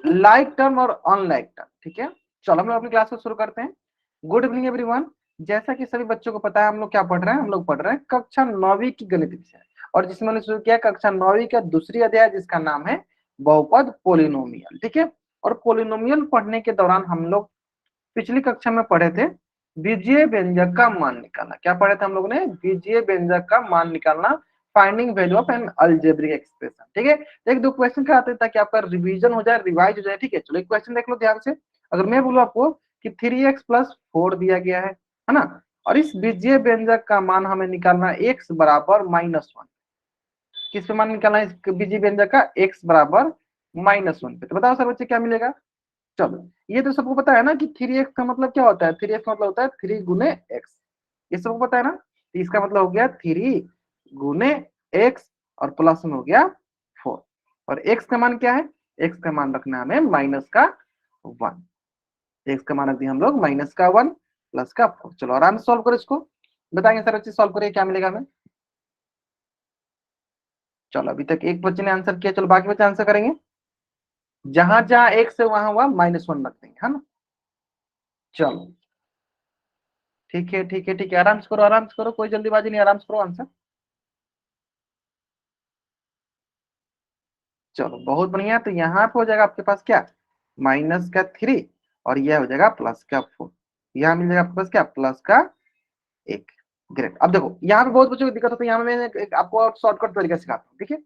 Like term और unlike term, ठीक है। चलो हम लोग अपनी क्लास को शुरू करते हैं। Good evening everyone. जैसा कि सभी बच्चों को पता है, हम लोग क्या पढ़ रहे हैं, हम लोग पढ़ रहे हैं कक्षा 9वीं की गणित विषय, और जिसमें हमने शुरू किया कक्षा 9वीं का दूसरी अध्याय जिसका नाम है बहुपद पोलिनोमियल, ठीक है। और पोलिनोमियल पढ़ने के दौरान हम लोग पिछली कक्षा में पढ़े थे बीजीय व्यंजक का मान निकालना। क्या पढ़े थे हम लोग ने? बीजीय व्यंजक का मान निकालना, finding value of N algebraic expression, ठीक है। एक दो क्वेश्चन कराते हैं ताकि आपका रिवीजन हो जाए, रिवाइज हो जाए, ठीक है। चलो एक क्वेश्चन देख लो ध्यान से। अगर मैं बोलूं आपको कि 3x+4 दिया गया है ना, और इस बीजीय व्यंजक का मान हमें निकालना x बराबर -1। किस पे मान निकालना है इस बीजीय व्यंजक का? x बराबर -1 पे। तो बताओ सर बच्चे क्या मिलेगा? चलो ये तो सबको पता है ना कि 3x का मतलब क्या होता है? 3x का मतलब होता है 3 गुने x। ये सबको पता है ना? तो इसका मतलब हो गया 3 गुने x और प्लस में हो गया 4। और x का मान क्या है? x का मान रखना है हमें -1। x का मान रख दिया हम लोग -1 प्लस का 4। चलो आराम से सॉल्व करो इसको। बताएंगे सर अच्छी सॉल्व करिए क्या मिलेगा हमें। चलो अभी तक एक बच्चे ने आंसर किया, चलो बाकी बच्चे आंसर करेंगे। जहां जहां x है वहां वहां -1 रख देंगे, है ना। चलो ठीक है ठीक है ठीक है, आराम से करो आराम से करो, कोई जल्दीबाजी नहीं, आराम से करो आंसर। चलो बहुत बढ़िया। तो यहाँ पे हो जाएगा आपके पास क्या? -3, और यह हो जाएगा +4। यहाँ मिल जाएगा आपके पास क्या? +1। ग्रेट। अब देखो यहाँ पे बहुत बच्चों को दिक्कत होती है, यहाँ पे मैं आपको और शॉर्टकट तरीका सिखाता हूँ, ठीक है।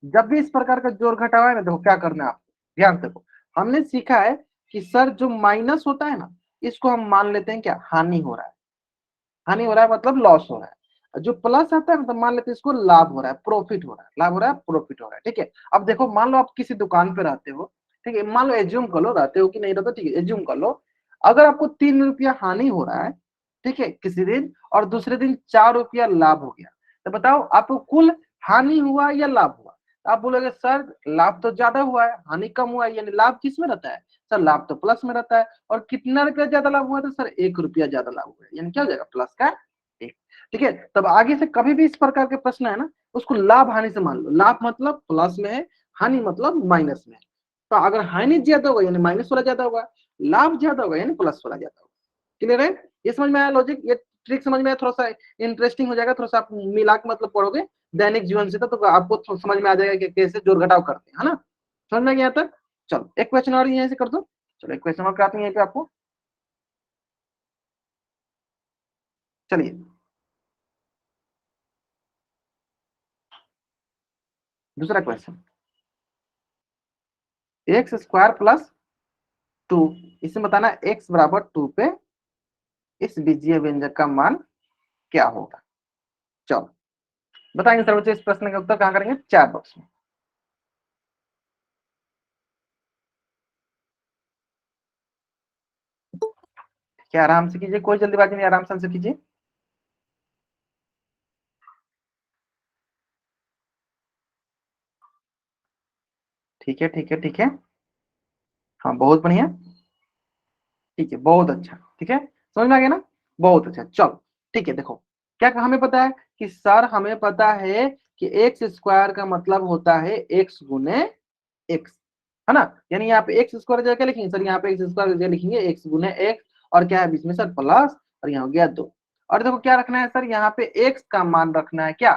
जब भी इस प्रकार का जोड़ घटाव है ना, देखो क्या करना है आपको, ध्यान से देखो। हमने सीखा है कि सर जो माइनस होता है ना, इसको हम मान लेते हैं क्या? हानि हो रहा है। हानि हो रहा है मतलब लॉस हो रहा है। जो प्लस आता है मतलब मान लेते हैं इसको लाभ हो रहा है, प्रॉफिट हो रहा है, लाभ हो रहा है, प्रॉफिट हो रहा है, ठीक है। अब देखो मान लो आप किसी दुकान पे रहते हो, ठीक है। मान लो एज्यूम कर लो रहते हो कि नहीं रहते, ठीक है, एज्यूम कर लो। अगर आपको 3 रुपया हानि हो रहा है, ठीक है, किसी दिन, और दूसरे दिन 4 रुपया लाभ हो गया, तो बताओ आपको कुल हानि हुआ या लाभ हुआ? तो आप बोलोगे सर लाभ तो ज्यादा हुआ है, हानि कम हुआ है, यानी लाभ किस में रहता है? सर लाभ तो प्लस में रहता है। और कितना रुपया ज्यादा लाभ हुआ? तो सर 1 रुपया ज्यादा लाभ हुआ है, यानी क्या हो जाएगा? प्लस का 1, ठीक है। तब आगे से कभी भी इस प्रकार के प्रश्न है ना, उसको लाभ हानि से मान लो। लाभ मतलब प्लस में है, हानि मतलब माइनस में है। तो अगर हानि ज्यादा होगा यानी माइनस वाला ज्यादा होगा, लाभ ज्यादा होगा यानी प्लस वाला ज्यादा होगा। क्लियर है? ये समझ में आया लॉजिक? ये ट्रिक समझ में आया? थोड़ा सा इंटरेस्टिंग हो जाएगा, थोड़ा सा आप मिला के मतलब पढ़ोगे दैनिक जीवन से, तो आपको समझ में आ जाएगा कि कैसे जोड़ घटाव करते हैं, है ना। समझ में गया तक? चलो एक क्वेश्चन और यहीं से कर दो। चलो एक क्वेश्चन और कराते हैं यहीं पे आपको। चलिए दूसरा क्वेश्चन। x² + 2, इसमें बताना x बराबर 2 पे इस बीजीय व्यंजक का मान क्या होगा। चलो बताएंगे सर बच्चे, इस प्रश्न का उत्तर कहां करेंगे? 4 बॉक्स में। क्या आराम से कीजिए, कोई जल्दीबाजी नहीं, आराम से आंसर कीजिए। ठीक है ठीक है ठीक है, हाँ बहुत बढ़िया, ठीक है बहुत अच्छा, ठीक है समझ में आ गया ना, बहुत अच्छा। चलो ठीक है, देखो क्या हमें पता है कि सर हमें पता है कि x² का मतलब होता है x गुने x, है ना। यानी यहाँ पे x² जगह क्या लिखेंगे सर? यहाँ पे x² जगह लिखेंगे x गुने x, और क्या है बीच में सर? प्लस, और यहाँ हो गया 2। और देखो क्या रखना है सर? यहाँ पे x का मान रखना है क्या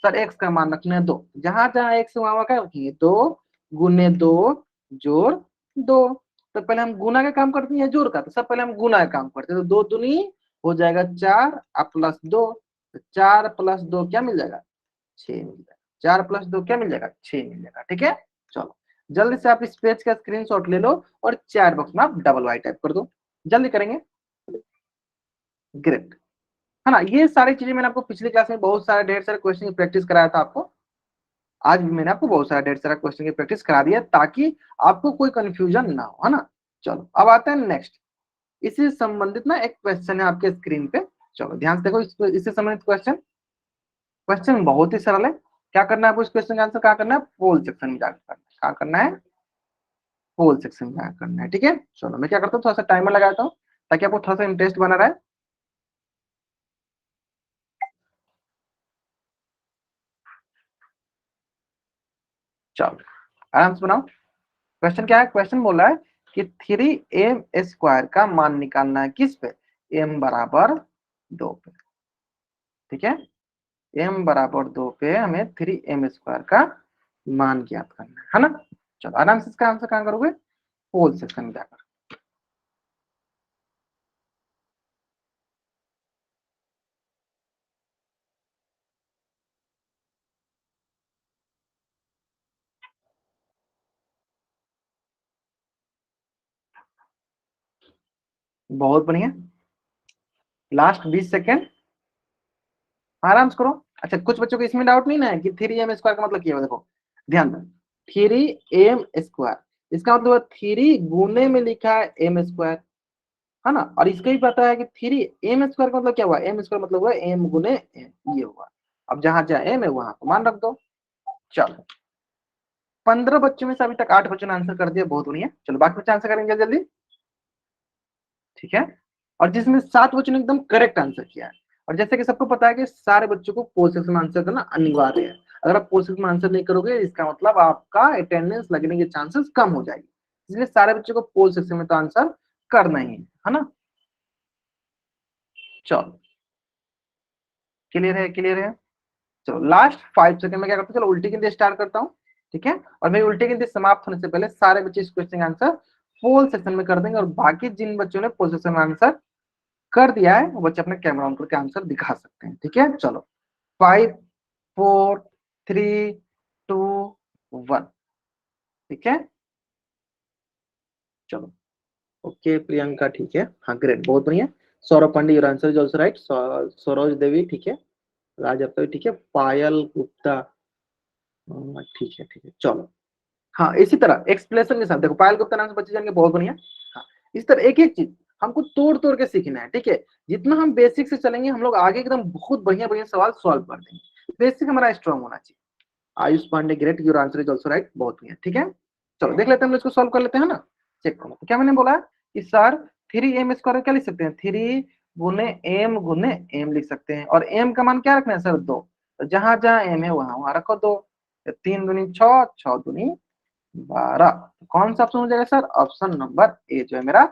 सर? x का मान रखना है 2। जहां जहां x वहां क्या रखेंगे? 2 गुने 2 जोड़ 2। तो पहले हम गुना का काम करते हैं जोड़ का? तो सब पहले हम गुना का काम करते हैं। तो 2 दूनी हो जाएगा 4 और +2, तो 4 + 2 क्या मिल जाएगा? 6 मिल जाएगा। 4 + 2 क्या मिल जाएगा? 6 मिल जाएगा, ठीक है। चलो जल्दी से आप इस पेज का स्क्रीनशॉट ले लो और चैट बॉक्स में आप डबल वाई टाइप कर दो, जल्दी करेंगे। ग्रेट, है ना। ये सारी चीजें मैंने आपको पिछली क्लास में बहुत सारे ढेर सारे क्वेश्चन की प्रैक्टिस कराया था आपको। आज भी मैंने आपको बहुत सारा ढेर सारा क्वेश्चन की प्रैक्टिस करा दिया ताकि आपको कोई कंफ्यूजन ना हो, है ना। चलो अब आते हैं नेक्स्ट। इससे संबंधित ना एक क्वेश्चन है आपके स्क्रीन पे। चलो ध्यान से देखो इससे संबंधित क्वेश्चन। क्वेश्चन बहुत ही सरल है। क्या करना है आपको? इस क्वेश्चन का आंसर क्या करना है? पोल सेक्शन में जाकर करना है। क्या करना है? पोल सेक्शन में जाकर करना है, ठीक है। चलो मैं क्या करता हूँ, थोड़ा सा टाइमर लगाता हूँ ताकि आपको थोड़ा सा इंटरेस्ट बना रहा है। चलो आराम से बनाओ। क्वेश्चन क्या है, क्वेश्चन बोला है कि 3m² का मान निकालना है किस पे, m बराबर 2 पे। ठीक है, m बराबर 2 पे हमें 3m² का मान ज्ञात करना है ना। चलो आराम से इसका आंसर कहां करोगे, पोल सेक्शन में जाकर। बहुत बढ़िया, लास्ट 20 सेकेंड, आराम से करो। अच्छा, कुछ बच्चों को इसमें डाउट नहीं ना है कि 3m² का मतलब क्या है, देखो ध्यान दो, 3m², इसका मतलब 3 गुने में लिखा है m², है ना। और इसका ही पता है कि 3m² का मतलब क्या हुआ, m² मतलब हुआ m गुने m, ये हुआ। अब जहां जहां m है वहां तो मान रख दो। चलो 15 बच्चों में से अभी तक 8 बच्चों ने आंसर कर दिया, बहुत बढ़िया। चलो बाकी बच्चे आंसर करेंगे जल्दी, ठीक है। और जिसमें 7 बच्चों ने एकदम करेक्ट आंसर किया है। और जैसे कि सबको पता है कि सारे बच्चों को पोल सेक्शन में आंसर करना अनिवार्य है। अगर आप पोल सेक्शन में आंसर नहीं करोगे इसका मतलब आपका अटेंडेंस लगने के चांसेस कम हो जाएगी, इसलिए सारे बच्चों को पोल सेक्शन में तो आंसर करना ही है ना। चलो क्लियर है, क्लियर है। चलो लास्ट 5 सेकंड में क्या करता हूँ, चलो उल्टी गिनती स्टार्ट करता हूँ, ठीक है। और मेरी उल्टी गिनती समाप्त होने से पहले सारे बच्चे इस क्वेश्चन का आंसर पोल सेक्शन में कर देंगे, और बाकी जिन बच्चों ने पोल सेक्शन में आंसर कर दिया है वो बच्चे अपने कैमरा ऑन करके आंसर दिखा सकते हैं, ठीक है। चलो 5 4 3 2 1, ठीक है। चलो ओके प्रियंका, ठीक है, हाँ ग्रेट, बहुत बढ़िया। Saurabh Pandey your answer is also right. Saroj Devi, ठीक है। राज अप्पा, ठीक है। पायल गुप्ता, ठीक है, ठीक है। चलो हाँ, इसी तरह एक्सप्लेनेशन के साथ देखो, पायल गुप्ता नाम से बच्चे जाएंगे, बहुत बढ़िया। हाँ, इस तरह एक एक चीज हमको तोड़ तोड़ के सीखना है, ठीक है। जितना हम बेसिक से चलेंगे हम लोग आगे एकदम बहुत बढ़िया बढ़िया सवाल सॉल्व कर देंगे। बेसिक हमारा स्ट्रांग होना चाहिए। Ayush Pandey great, your answer is also right, बहुत बढ़िया, ठीक है। चलो देख लेते हैं हम लोग इसको सॉल्व कर लेते हैं ना। चेक करो, तो क्या मैंने बोला कि सर 3m² क्या लिख सकते हैं, 3 गुने m लिख सकते हैं, और m का मान क्या रखना है सर, 2। तो जहां जहां m है वहां वहां रखो 2। 3 दूनी 6, 6 दूनी 12। कौन सा ऑप्शन हो जाएगा सर, ऑप्शन नंबर ए जो है मेरा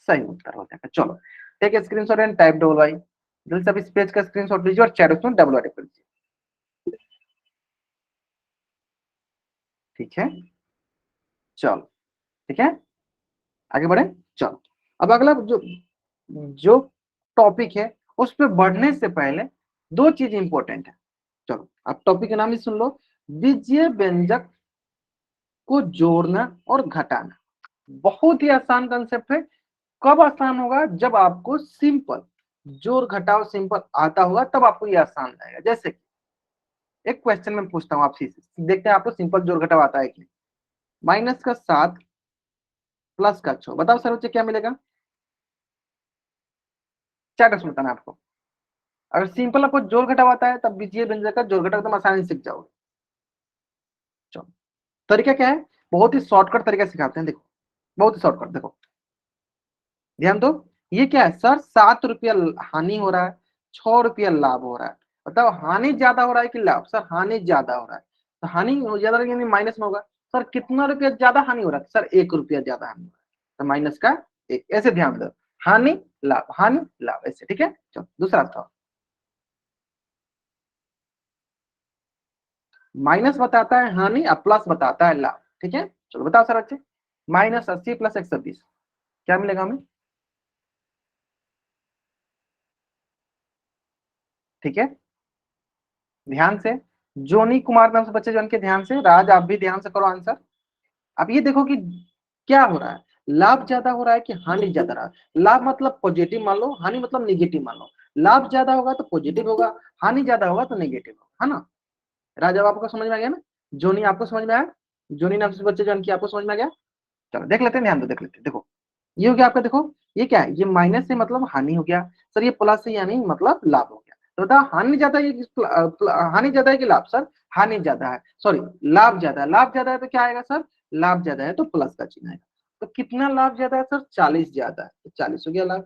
सही उत्तर हो जाएगा। चलो take screenshot and type double Y, जल्दी से अब इस पेज का स्क्रीनशॉट लीजिए और चैट बॉक्स में डबल वाई टाइप कर दीजिए, ठीक है। चलो ठीक है, आगे बढ़े। चलो अब अगला जो जो टॉपिक है उस पर बढ़ने से पहले दो चीज इंपॉर्टेंट है। चलो अब टॉपिक का नाम ही सुन लो, बीजीय व्यंजक को जोड़ना और घटाना। बहुत ही आसान कंसेप्ट है। कब आसान होगा, जब आपको सिंपल जोड़ घटाव सिंपल आता होगा तब आपको ये आसान लगेगा। जैसे एक क्वेश्चन में पूछता हूँ आपसे, देखते हैं आपको सिंपल जोड़ घटाव आता है कि -7 +6, बताओ सर बच्चे क्या मिलेगा, क्या कर सुनता है आपको। अगर सिंपल आपको जोड़ घटाव आता है तब बीजीय व्यंजक का जोड़ घटाव एकदम आसानी से सीख जाओगे। चलो तरीका क्या है, बहुत ही शॉर्टकट तरीका सिखाते हैं, देखो बहुत ही शॉर्टकट, देखो ध्यान दो। ये क्या है सर, 7 रुपया हानि हो रहा है, 6 रुपया लाभ हो रहा है। बताओ हानि ज्यादा हो रहा है कि लाभ, सर हानि ज्यादा हो रहा है। तो हानि ज्यादा यानी माइनस में होगा। सर कितना रुपया ज्यादा हानि हो रहा है, सर 1 रुपया ज्यादा हानि हो रहा है, तो माइनस का 1, ऐसे ध्यान दो। हानि लाभ ऐसे, ठीक है। चलो दूसरा बताओ, माइनस बताता है हानि और प्लस बताता है लाभ, ठीक है। चलो बताओ सर अच्छे, -80 + 120 क्या मिलेगा हमें, ठीक है। ध्यान से, जोनी कुमार नाम से बच्चे जन के ध्यान से, राज आप भी ध्यान से करो आंसर। अब ये देखो कि क्या हो रहा है, लाभ ज्यादा हो रहा है कि हानि ज्यादा रहा है। लाभ मतलब पॉजिटिव मान लो, हानि मतलब निगेटिव मान लो। लाभ ज्यादा होगा तो पॉजिटिव होगा, हानि ज्यादा होगा तो नेगेटिव होगा, है ना। राजा आपको समझ में आ गया ना, जोनी आपको समझ में आया, जोनी नाम से बच्चे जन की आपको समझ में आ गया। चलो देख लेते हैं, ध्यान दो देख लेते हैं, देखो ये हो गया आपका, देखो ये क्या है, ये माइनस से मतलब हानि हो गया। सर ये प्लस से यानी मतलब लाभ हो गया। तो बताओ हानि ज्यादा है हानि ज्यादा है कि लाभ, सर हानि ज्यादा है, सॉरी लाभ ज्यादा है। लाभ ज्यादा है तो क्या आएगा सर, लाभ ज्यादा है तो प्लस का चिन्ह आएगा। तो कितना लाभ ज्यादा है सर, 40 ज्यादा है, तो 40 हो गया लाभ।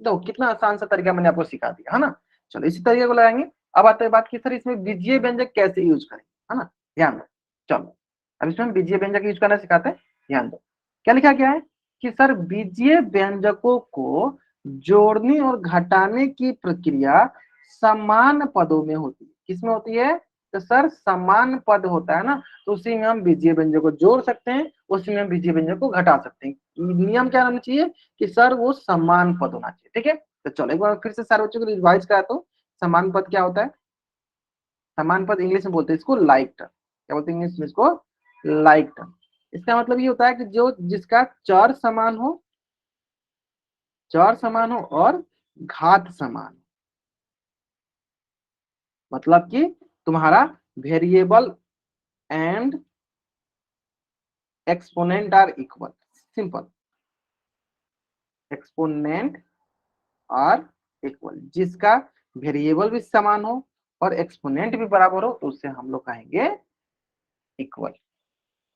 तो कितना आसान सा तरीका मैंने आपको सिखा दिया, है ना। चलो इसी तरीके को लगाएंगे। अब आते हैं बात की सर इसमें बीजीय व्यंजक कैसे यूज करें, है ना, ध्यान दो। चलो अब इसमें हम बीजीय व्यंजक यूज करना सिखाते हैं। ध्यान दो क्या लिखा गया है कि सर बीजीय व्यंजकों को जोड़ने और घटाने की प्रक्रिया समान पदों में होती है। किसमें होती है? तो सर समान पद होता है ना, तो उसी में हम बीजीय व्यंजक को जोड़ सकते हैं, उसी में हम बीजीय व्यंजक को घटा सकते हैं। नियम क्या होना चाहिए कि सर वो समान पद होना चाहिए। ठीक है, तो चलो एक बार फिर से सारे बच्चों को रिवाइज करा। तो समान पद क्या होता है? समान पद इंग्लिश में बोलते हैं इसको लाइक टर्म। क्या बोलते हैं इंग्लिश में इसको? Like term. इसका मतलब ये होता है कि जो जिसका चर समान हो और घात समान हो। मतलब कि तुम्हारा variable and exponent are equal. Simple, exponent are equal, जिसका वेरिएबल भी समान हो और एक्सपोनेंट भी बराबर हो तो उससे हम लोग कहेंगे इक्वल।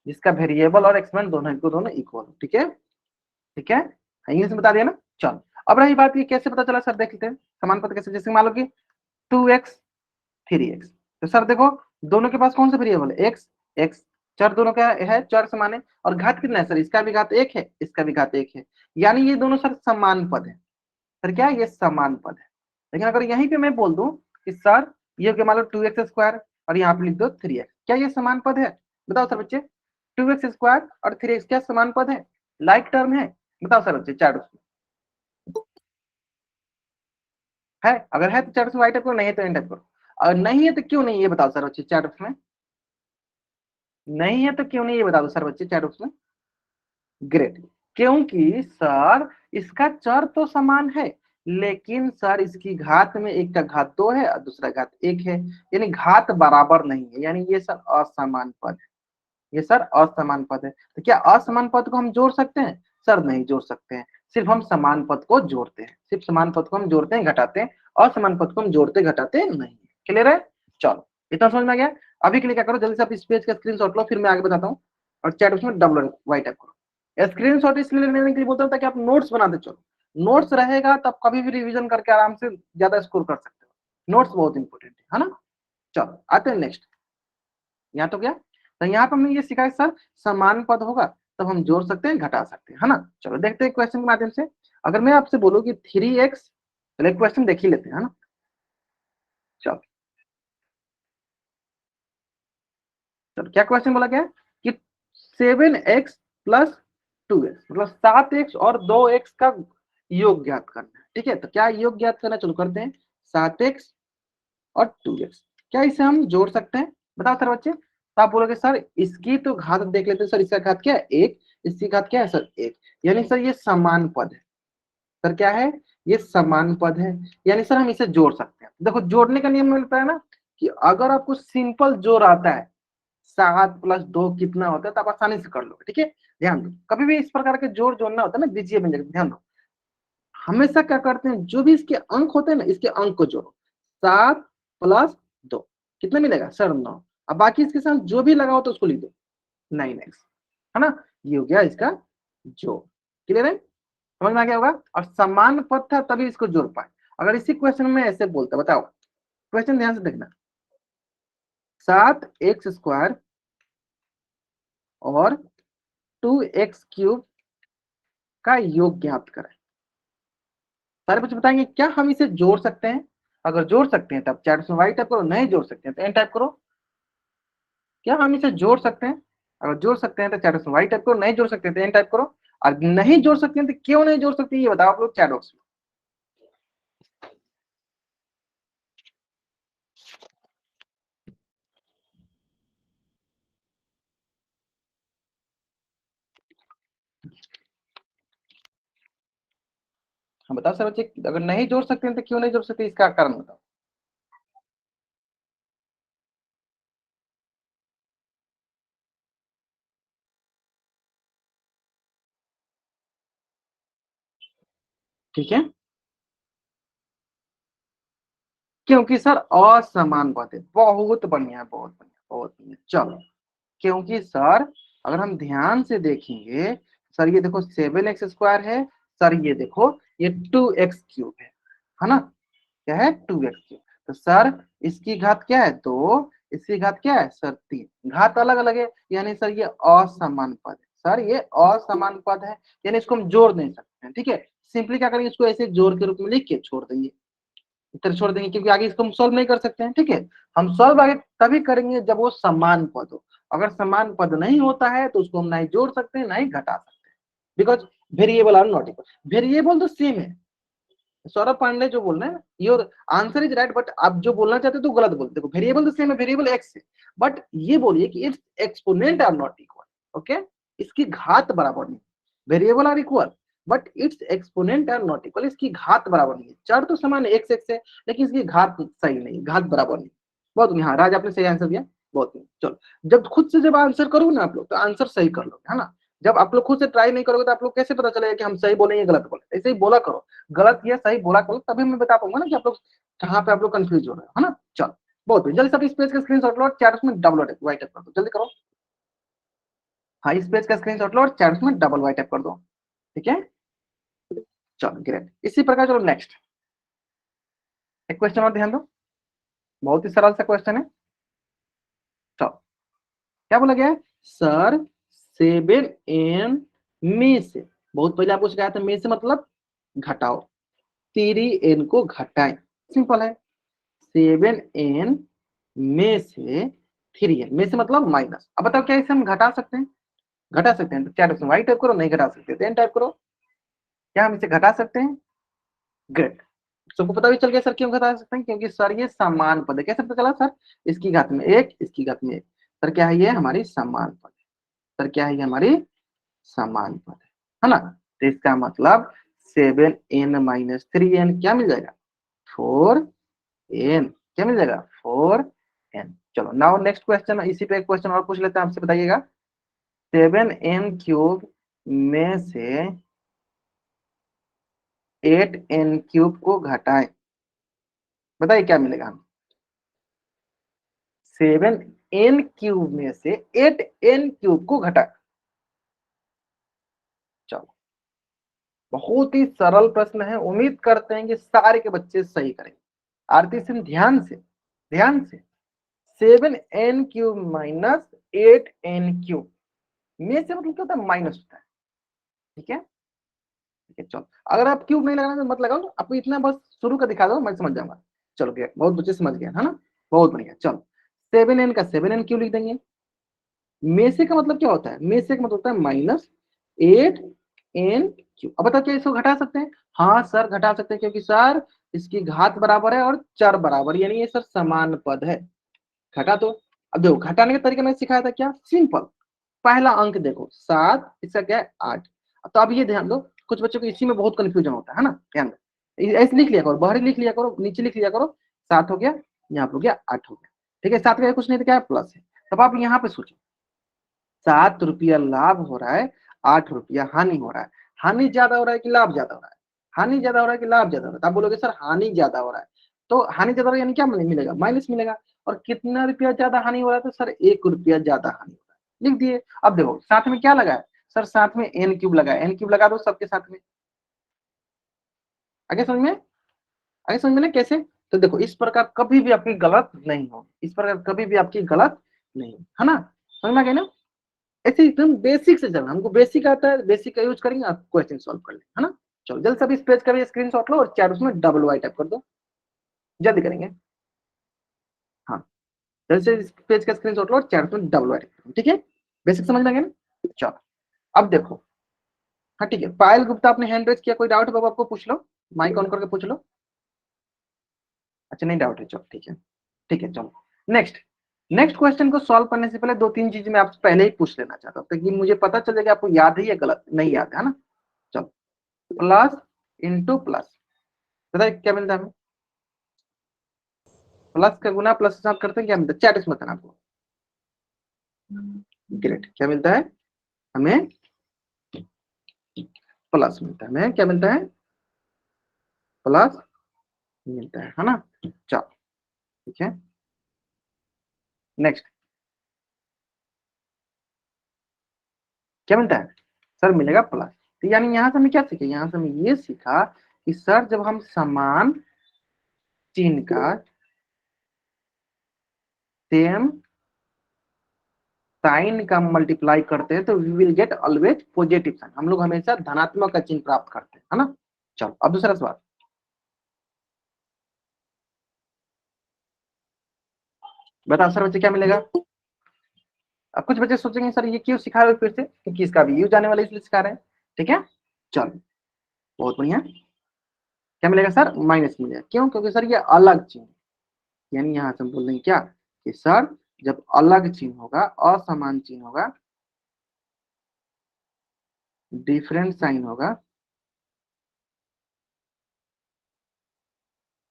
जिसका वेरिएबल और एक्सपोनेंट दोनों इक्वल हो। ठीक है, ठीक है, इंग्लिश में बता दिया ना। चलो अब रही बात ये कैसे पता चला सर, देख लेते हैं समान पद कैसे। जैसे मान लो कि 2x 3x, तो सर देखो दोनों के पास कौन सा वेरिएबल है? एक्स। एक्स चर दोनों का है, चर समान है। और घात कितना है सर? इसका भी घात 1 है, इसका भी घात 1 है, यानी ये दोनों सर समान पद है। सर क्या है? ये समान पद है। लेकिन अगर यहीं पे मैं बोल दूं कि सर ये क्या, मान लो 2x² और यहाँ पे लिख दो 3x, क्या ये समान पद है? बताओ सर बच्चे, 2x² और 3x क्या समान पद है? लाइक टर्म है? बताओ सर बच्चे चैट उसमें है। अगर है तो चैट उसमें वाई टाइप करो, नहीं है तो एन टाइप करो। अगर नहीं है तो क्यों नहीं, ये बताओ सर बच्चे चैट उसमें। नहीं है तो क्यों नहीं, ये बता दो सर बच्चे चैट उसमें। ग्रेट, क्योंकि सर इसका चर तो समान है, लेकिन सर इसकी घात में एक का घात 2 है और दूसरा घात 1 है, यानी घात बराबर नहीं है, यानी ये सर असमान पद है। ये सर असमान पद है। तो क्या असमान पद को हम जोड़ सकते हैं? सर नहीं जोड़ सकते हैं, सिर्फ हम समान पद को जोड़ते हैं। सिर्फ समान पद को हम जोड़ते हैं, घटाते हैं। असमान पद को हम जोड़ते घटाते नहीं। क्लियर है? चलो इतना समझ में आ गया। अभी के लिए क्या करो, जल्दी से आप इस पेज का स्क्रीनशॉट लो, फिर मैं आगे बताता हूँ। और चैट उसमें डबल वाई टाइप करो। स्क्रीनशॉट इसलिए लेने के लिए बोलता हूँ ताकि आप नोट्स बनाते चलो। नोट्स रहेगा तब कभी भी रिवीजन करके आराम से ज्यादा स्कोर कर सकते हो। नोट्स बहुत इंपॉर्टेंट है ना। चलो आते हैं नेक्स्ट। यहाँ तो क्या, तो यहाँ पर हमने ये सीखा है सर समान पद होगा तब हम जोड़ सकते हैं, घटा सकते हैं, है ना। चलो देखते हैं क्वेश्चन के माध्यम से। अगर मैं आपसे बोलूँ कि 3x, चलो एक क्वेश्चन देख ही लेते हैं, है ना। चलो चलो क्या क्वेश्चन बोला गया कि 7x+2x, मतलब 7x और 2x का योग ज्ञात करना है। ठीक है, तो क्या योग ज्ञात करना, चलो करते हैं। 7x और 2x, क्या इसे हम जोड़ सकते हैं? बताओ सर बच्चे। तो आप बोलोगे सर इसकी तो घात देख लेते हैं, सर इसका घात क्या है? 1, इसकी घात क्या है सर? 1, यानी सर ये समान पद है। सर क्या है? ये समान पद है, यानी सर हम इसे जोड़ सकते हैं। देखो जोड़ने का नियम मिलता है ना कि अगर आपको सिंपल जोड़ आता है 7+2 कितना होता है तो आप आसानी से कर लोगे। ठीक है, ध्यान दो कभी भी इस प्रकार के जोड़ जोड़ना होता है ना बीजीय व्यंजक, ध्यान दो हमेशा क्या करते हैं, जो भी इसके अंक होते हैं ना इसके अंक को जोड़ो। 7+2 कितना मिलेगा सर? 9। अब बाकी इसके साथ जो भी लगाओ तो उसको लिख दो 9x, है ना। ये हो गया इसका जोड़। क्लियर है? समझ में आ गया होगा। और समान पद था तभी इसको जोड़ पाए। अगर इसी क्वेश्चन में ऐसे बोलता, बताओ क्वेश्चन ध्यान से देखना, 7x² और 2x³ का योग ज्ञात करें। सारे बच्चे बताएंगे क्या हम इसे जोड़ सकते हैं? अगर जोड़ सकते हैं तब चैट में वाई टाइप करो, नहीं जोड़ सकते हैं तो एन टाइप करो। क्या हम इसे जोड़ सकते हैं? अगर जोड़ सकते हैं तो चैट में वाई टाइप करो, नहीं जोड़ सकते हैं तो एन टाइप करो। और नहीं जोड़ सकते हैं तो क्यों नहीं जोड़ सकते ये बताओ आप लोग चैट बॉक्स में। हाँ बताओ सर बच्चे, अगर नहीं जोड़ सकते हैं तो क्यों नहीं जोड़ सकते, इसका कारण बताओ। ठीक है, क्योंकि सर असमान पद है। बहुत बढ़िया, बहुत बढ़िया, बहुत बढ़िया। चलो क्योंकि सर अगर हम ध्यान से देखेंगे, सर ये देखो 7x² है, सर ये देखो ये 2x³ है ना। क्या है? 2x³। तो सर इसकी घात क्या है? 2, इसकी घात क्या है सर? 3। घात अलग अलग है, यानी सर ये असमान पद है। सर ये असमान पद है, यानी इसको हम जोड़ नहीं सकते हैं, ठीक है। सिंपली क्या करेंगे, इसको ऐसे जोड़ के रूप में लिख के छोड़ देंगे, इधर छोड़ देंगे, क्योंकि आगे इसको हम सॉल्व नहीं कर सकते हैं, ठीक है। हम सॉल्व आगे तभी करेंगे जब वो समान पद हो। अगर समान पद नहीं होता है तो उसको हम ना ही जोड़ सकते हैं ना ही घटा सकते हैं, because variable are not equal. Variable तो सेम है। सौरभ पांडे जो बोल रहे हैं, your answer is right, but आप जो बोलना चाहते हो तो गलत बोलते हो। वेरिएबल तो सेम है, वेरिएबल एक्स है, बट ये बोलिए कि it's exponent are not equal. Okay, इसकी घात बराबर नहीं। Variable are equal but it's exponent are not equal, इसकी घात बराबर नहीं है। चर तो समान है, एक्स एक्स है, लेकिन इसकी घात सही नहीं, घात बराबर नहीं। बहुत नहीं, हाँ राज आपने सही आंसर दिया, बहुत नहीं। चलो, जब खुद से जब आंसर करोगे ना आप लोग तो आंसर सही कर लोगे, है ना। जब आप लोग खुद से ट्राई नहीं करोगे तो आप लोग कैसे पता चलेगा कि हम सही बोले या गलत बोले। ऐसे ही बोला करो, गलत या सही बोला करो, तभी मैं बता पाऊंगा ना कि आप लोग कहाँ पे आप लोग कंफ्यूज हो रहे हो, है ना। चलो, बहुत जल्दी सब इस पेज का स्क्रीनशॉट लो और चैट में डबल वाइट कर दो, जल्दी करो। हाँ, इस पेज का स्क्रीनशॉट लो और चैट में डबल वाइट कर दो, ठीक है। चलो ग्रेट, इसी प्रकार चलो नेक्स्ट एक क्वेश्चन और ध्यान दो, बहुत ही सरल सा क्वेश्चन है। चलो, क्या बोला गया है, सर 7n में से, बहुत पहले आपको सिखाया था, में से मतलब घटाओ, 3n को घटाएं, सिंपल है। 7n में से 3n, में से मतलब माइनस। अब बताओ क्या इसे हम घटा सकते हैं? घटा सकते हैं तो क्या वाई टाइप करो, नहीं घटा सकते तो एन टाइप करो। क्या हम इसे घटा सकते हैं? ग्रेट, सबको पता भी चल गया सर क्यों घटा सकते हैं, क्योंकि सर ये समान पद है। कैसे पता चला सर? इसकी घात में एक, इसकी घात में एक। सर क्या है, ये हमारी समान पद है। सर क्या है, ये हमारी समान पद है ना। तो इसका मतलब 7n-3n क्या मिल जाएगा, 4n। क्या मिल जाएगा, 4n। चलो नाउ नेक्स्ट क्वेश्चन, इसी पे एक क्वेश्चन और पूछ लेते हैं आपसे, बताइएगा 7n³ में से 8n³ को घटाएं, बताइए क्या मिलेगा हमें। 7n³ में से 8n³ को घटाएं। चलो, बहुत ही सरल प्रश्न है, उम्मीद करते हैं कि सारे के बच्चे सही करेंगे। आरती सिंह ध्यान से, ध्यान से, 7n³ माइनस 8n³ में से मतलब क्या होता है, माइनस होता है, ठीक है। ठीक है, चलो, अगर आप क्यूब नहीं लगाना तो मत लगाओ, आपको इतना बस शुरू का दिखा दो, मैं समझ जाऊंगा। चलो गया, बहुत बच्चे समझ गए, है ना, बहुत बढ़िया। चलो, 7n का 7n³ लिख देंगे। में से का मतलब क्या होता है, में से का मतलब होता है माइनस 8n³। अब बताओ क्या इसको घटा सकते हैं? हाँ सर घटा सकते हैं, क्योंकि सर इसकी घात बराबर है और चर बराबर, यानी ये सर समान पद है। घटा दो। अब देखो घटाने का तरीका मैंने सिखाया था, क्या सिंपल। पहला अंक देखो 7, इसका क्या है 8। तो अब ये ध्यान दो, कुछ बच्चों को इसी में बहुत कंफ्यूजन होता है ना, ध्यान दो, ऐसे लिख लिया करो, बाहर लिख लिया करो, नीचे लिख लिया करो। 7 हो गया, यहाँ पे हो गया 8 हो गया, ठीक है। 7 का कुछ नहीं तो क्या है, प्लस है। तब आप यहाँ पे सोचो, 7 रुपया लाभ हो रहा है, 8 रुपया हानि हो रहा है। हानि ज्यादा हो रहा है कि लाभ ज्यादा हो रहा है? हानि ज्यादा हो रहा है कि लाभ ज्यादा हो रहा है? आप बोलोगे सर हानि ज्यादा हो रहा है, तो हानि ज्यादा हो रहा है यानी क्या मिलेगा, माइनस मिलेगा। और कितना रुपया ज्यादा हानि हो रहा है, तो सर 1 रुपया ज्यादा हानि हो रहा है, लिख दिए। अब देखो साथ में क्या लगा है, सर साथ में n³ लगा है, n³ लगा दो सबके साथ में। आगे समझ में, आगे समझ में ना कैसे? तो देखो इस प्रकार कभी भी आपकी गलत नहीं हो, इस प्रकार कभी भी आपकी गलत नहीं, है ना। समझ में आ गया ना? ऐसे एकदम बेसिक से चलना, हमको बेसिक आता है, बेसिक का यूज करेंगे, आप क्वेश्चन सॉल्व कर लेंगे, है ना। चलो जल्दी सब इस पेज का भी स्क्रीनशॉट लो और चार उसमें डबल वाई टाइप कर दो, जल्दी करेंगे। हाँ, जल्दी से इस पेज का स्क्रीनशॉट लो और चार उसमें डबल वाई टाइप कर दो, ठीक है। बेसिक समझ में आ गया ना। चलो अब देखो, हाँ ठीक है, पायल गुप्ता आपने हैंड रेज किया, कोई डाउट बाबू आपको पूछ लो, माइक ऑन करके पूछ लो। अच्छा नहीं डाउट है, चलो ठीक है, ठीक है। चलो नेक्स्ट, नेक्स्ट क्वेश्चन को सॉल्व करने से पहले दो तीन चीज मैं आपसे पहले ही पूछ लेना चाहता हूँ, ताकि मुझे पता चल जाएगा आपको याद है या गलत नहीं याद है ना। चलो, प्लस इंटू प्लस, बताइए क्या मिलता है हमें? प्लस का गुना प्लस के साथ करते हैं, क्या मिलता है? चैट इसमें बताना आपको। ग्रेट, क्या मिलता है हमें? प्लस मिलता है हमें, क्या मिलता है? प्लस मिलता है ना। चलो ठीक है, नेक्स्ट क्या मिलता है? सर मिलेगा प्लस। तो यानी यहां से हमें क्या सीखे, यहां से हमें ये सीखा कि सर जब हम समान चिन्ह का सेम साइन का मल्टीप्लाई करते हैं तो we will get always positive sign, हम लोग हमेशा धनात्मक का चिन्ह प्राप्त करते हैं, है ना। चलो अब दूसरा सवाल, बताओ सर बच्चे क्या मिलेगा। अब कुछ बच्चे सोचेंगे सर ये क्यों सिखा रहे हो फिर से, क्योंकि इसका भी यूज आने वाला इसलिए सिखा रहे हैं, ठीक है। चलो बहुत बढ़िया, क्या मिलेगा सर, माइनस मिलेगा, क्यों, क्योंकि सर ये अलग चिन्ह, यानी यहाँ से हम बोल देंगे क्या कि सर जब अलग चिन्ह होगा, असमान चिन्ह होगा, डिफरेंट साइन होगा,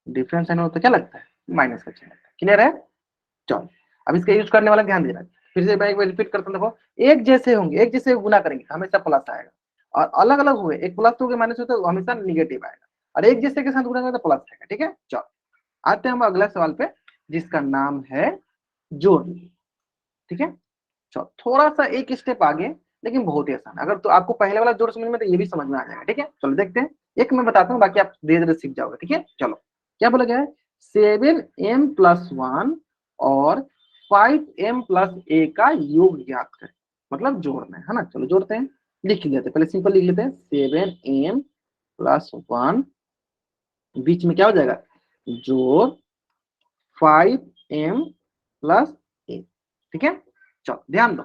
डिफरेंट साइन होगा तो क्या लगता है, माइनस का चिन्ह लगता है। क्लियर है। चलो अब इसका यूज करने वाला ध्यान देना, फिर से मैं एक बार रिपीट करता हूँ, देखो एक जैसे होंगे, एक जैसे गुना करेंगे तो हमेशा प्लस आएगा, और अलग अलग हुए एक प्लस हो गया माइनस होता है तो हमेशा निगेटिव आएगा, और एक जैसे के साथ गुना करेंगे तो प्लस आएगा, ठीक है। चलो आते हैं हम अगला सवाल पे, जिसका नाम है जोड़, ठीक है। चलो थोड़ा सा एक स्टेप आगे, लेकिन बहुत ही आसान, अगर तो आपको पहले वाला जोड़ समझ में तो ये भी समझ में आ जाएगा, ठीक है। चलो देखते हैं, एक मैं बताता हूँ, बाकी आप धीरे धीरे सीख जाओगे, ठीक है। चलो क्या बोला गया है, 7m+1 और 5m+a का योग ज्ञात करें, मतलब जोड़ना है ना। चलो जोड़ते हैं, लिख लेते हैं, पहले सिंपल लिख लेते हैं, 7m+1, बीच में क्या हो जाएगा, जोड़ 5m+a, ठीक है। चलो ध्यान दो,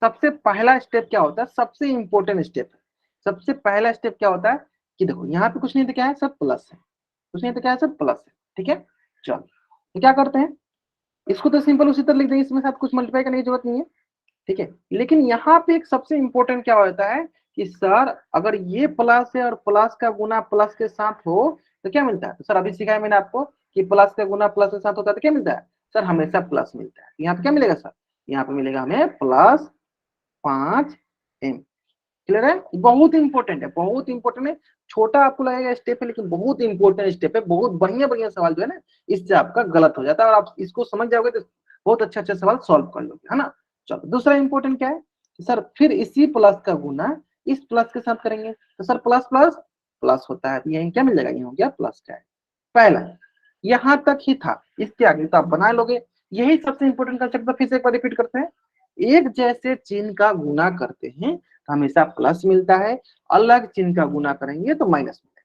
सबसे पहला स्टेप क्या होता है, सबसे इंपॉर्टेंट स्टेप है, सबसे पहला स्टेप क्या होता है कि देखो यहाँ पे कुछ नहीं तो क्या है, सब प्लस है, कुछ नहीं तो क्या है, सब प्लस है, ठीक है। चलो तो क्या करते हैं, इसको तो सिंपल उसी तरह लिख देंगे, इसमें साथ कुछ मल्टीप्लाई करने की जरूरत नहीं है, ठीक है। लेकिन यहाँ पे एक सबसे इंपॉर्टेंट क्या होता है कि सर अगर ये प्लस है और प्लस का गुना प्लस के साथ हो तो क्या मिलता है, तो सर अभी सिखाया मैंने आपको कि प्लस का गुना प्लस के साथ होता है तो क्या मिलता है, सर हमेशा प्लस मिलता है। यहाँ पे क्या मिलेगा सर, यहाँ पे मिलेगा हमें +5m। क्लियर है, बहुत इंपॉर्टेंट है, बहुत इंपॉर्टेंट है, छोटा आपको लगेगा स्टेप है लेकिन बहुत इंपॉर्टेंट स्टेप है, बहुत बढ़िया बढ़िया सवाल जो है ना इससे आपका गलत हो जाता है, और आप इसको समझ जाओगे तो बहुत अच्छे अच्छे सवाल सॉल्व कर लोगे, है ना। चलो दूसरा इंपॉर्टेंट क्या है, सर फिर इसी प्लस का गुना इस प्लस के साथ करेंगे तो सर प्लस प्लस प्लस होता है, तो यही क्या मिल जाएगा, ये हो गया प्लस का है, पहला यहां तक ही था, इसके आगे तो आप बना लोगे, यही सबसे इंपॉर्टेंट कंसेप्ट। फिर से एक बार रिपीट करते हैं, एक जैसे चिन्ह का गुना करते हैं तो हमेशा प्लस मिलता है, अलग चिन्ह का गुना करेंगे तो माइनस मिलेगा,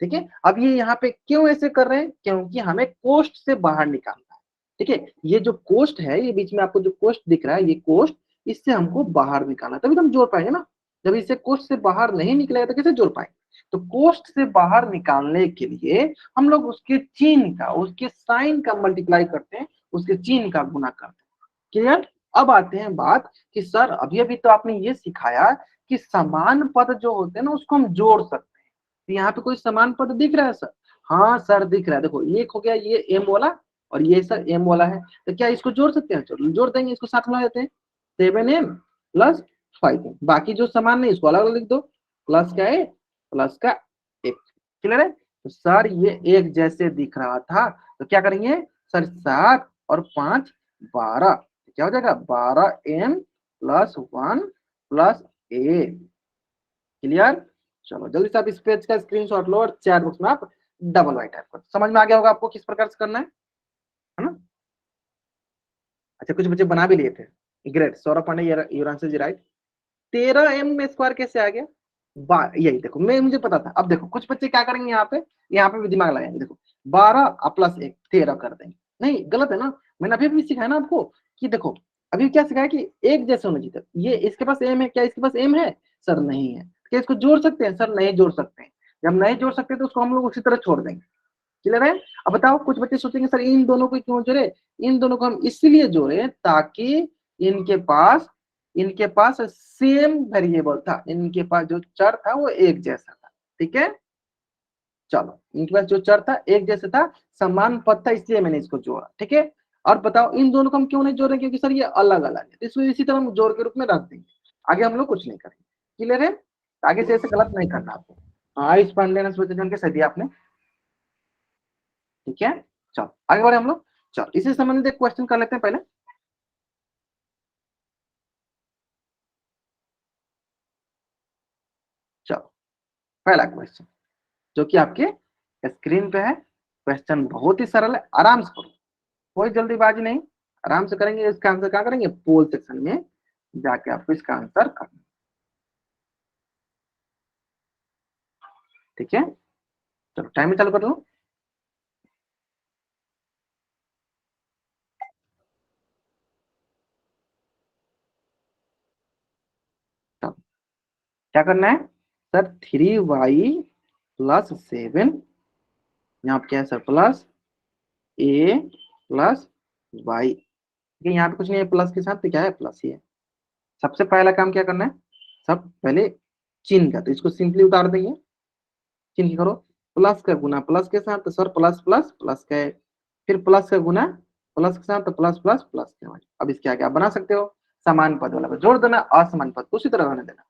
ठीक है। अब ये यहाँ पे क्यों ऐसे कर रहे हैं, क्योंकि हमें कोष्ठ से बाहर निकालना है, ठीक है। ये जो कोष्ठ है, ये बीच में आपको जो कोष्ठ दिख रहा है, ये कोष्ठ, इससे हमको बाहर निकालना है, तभी तो हम जोड़ पाएंगे ना, जब इससे कोष्ठ से बाहर नहीं निकलेगा तो कैसे जोड़ पाएंगे। तो कोष्ठ से बाहर निकालने के लिए हम लोग उसके चिन्ह का, उसके साइन का मल्टीप्लाई करते हैं, उसके चिन्ह का गुना करते हैं। क्लियर। अब आते हैं बात कि सर अभी अभी तो आपने ये सिखाया कि समान पद जो होते हैं ना उसको हम जोड़ सकते हैं, तो यहाँ पे कोई समान पद दिख रहा है सर, हाँ सर दिख रहा है, देखो एक हो गया ये एम वाला और ये सर एम वाला है, तो क्या इसको जोड़ सकते हैं, चलो जोड़ देंगे, इसको साथ मिला देते हैं, 7m+5m, बाकी जो समान है इसको अलग अलग लिख दो, प्लस का ए प्लस का एक। क्लियर है, तो सर ये एक जैसे दिख रहा था तो क्या करेंगे सर, 7 और 5 12, क्या हो जाएगा 12m+1+a। क्लियर। चलो जल्दी से आप इस पेज का स्क्रीनशॉट लो और चैट बॉक्स में आप डबल वाइट टाइप करो, समझ में आ गया होगा आपको किस प्रकार से करना है ना। अच्छा कुछ बच्चे बना भी लिए थे, great, Saurabh Pandey your answer is right. 13m² कैसे आ गया, यही देखो, मैं मुझे पता था। अब देखो कुछ बच्चे क्या करेंगे, यहाँ पे भी दिमाग लगाएंगे, देखो 12+1 13 कर देंगे, नहीं गलत है ना, मैंने अभी भी सिखाया ना आपको कि देखो अभी क्या सिखाया कि एक जैसे होना चाहिए, ये इसके पास एम है, क्या इसके पास एम है, सर नहीं है, क्या इसको जोड़ सकते हैं, सर नहीं जोड़ सकते हैं, जब नहीं जोड़ सकते तो उसको हम लोग उसी तरह छोड़ देंगे। क्लियर है। अब बताओ कुछ बच्चे सोचेंगे सर इन दोनों को क्यों जोड़े, इन दोनों को हम इसलिए जोड़े ताकि इनके पास इनके पास सेम वेरिएबल था, इनके पास जो चर था वो एक जैसा था, ठीक है। चलो इनके पास जो चर था एक जैसा था, समान पद था, इसलिए मैंने इसको जोड़ा, ठीक है। और बताओ इन दोनों को हम क्यों नहीं जोड़ रहे, क्योंकि सर ये अलग अलग है, इसको इसी तरह हम जोड़ के रूप में रख देंगे, आगे हम लोग कुछ नहीं करेंगे। क्लियर है, आगे से ऐसे गलत नहीं करना आपको। आयुष पांडे ने के सही दिया आपने, ठीक है। चलो आगे बढ़े हम लोग, चलो इसी संबंधित एक क्वेश्चन कर लेते हैं पहले। चलो पहला क्वेश्चन जो कि आपके स्क्रीन पे है, क्वेश्चन बहुत ही सरल है, आराम से करो, कोई जल्दीबाजी नहीं, आराम से करेंगे। इसका आंसर क्या करेंगे, पोल सेक्शन में जाके आपको इसका आंसर करना। ठीक है, चलो टाइम चालू कर लो। चलो, क्या करना है सर, 3y+7, यहाँ पे क्या है sir, plus a plus y. ठीक है, यहाँ पे कुछ नहीं है प्लस के साथ, तो क्या है प्लस ही है। सबसे पहला काम क्या करना है, सब पहले चिन्ह का, तो इसको सिंपली उतार देंगे, चिन्ह करो, प्लस का गुना प्लस के साथ, तो सर प्लस प्लस प्लस का है, फिर प्लस का गुना प्लस के साथ, तो प्लस प्लस प्लस का है। अब इसके आगे आप बना सकते हो, समान पद वाला को जोड़ देना, असमान पद को उसी तरह रहने देना,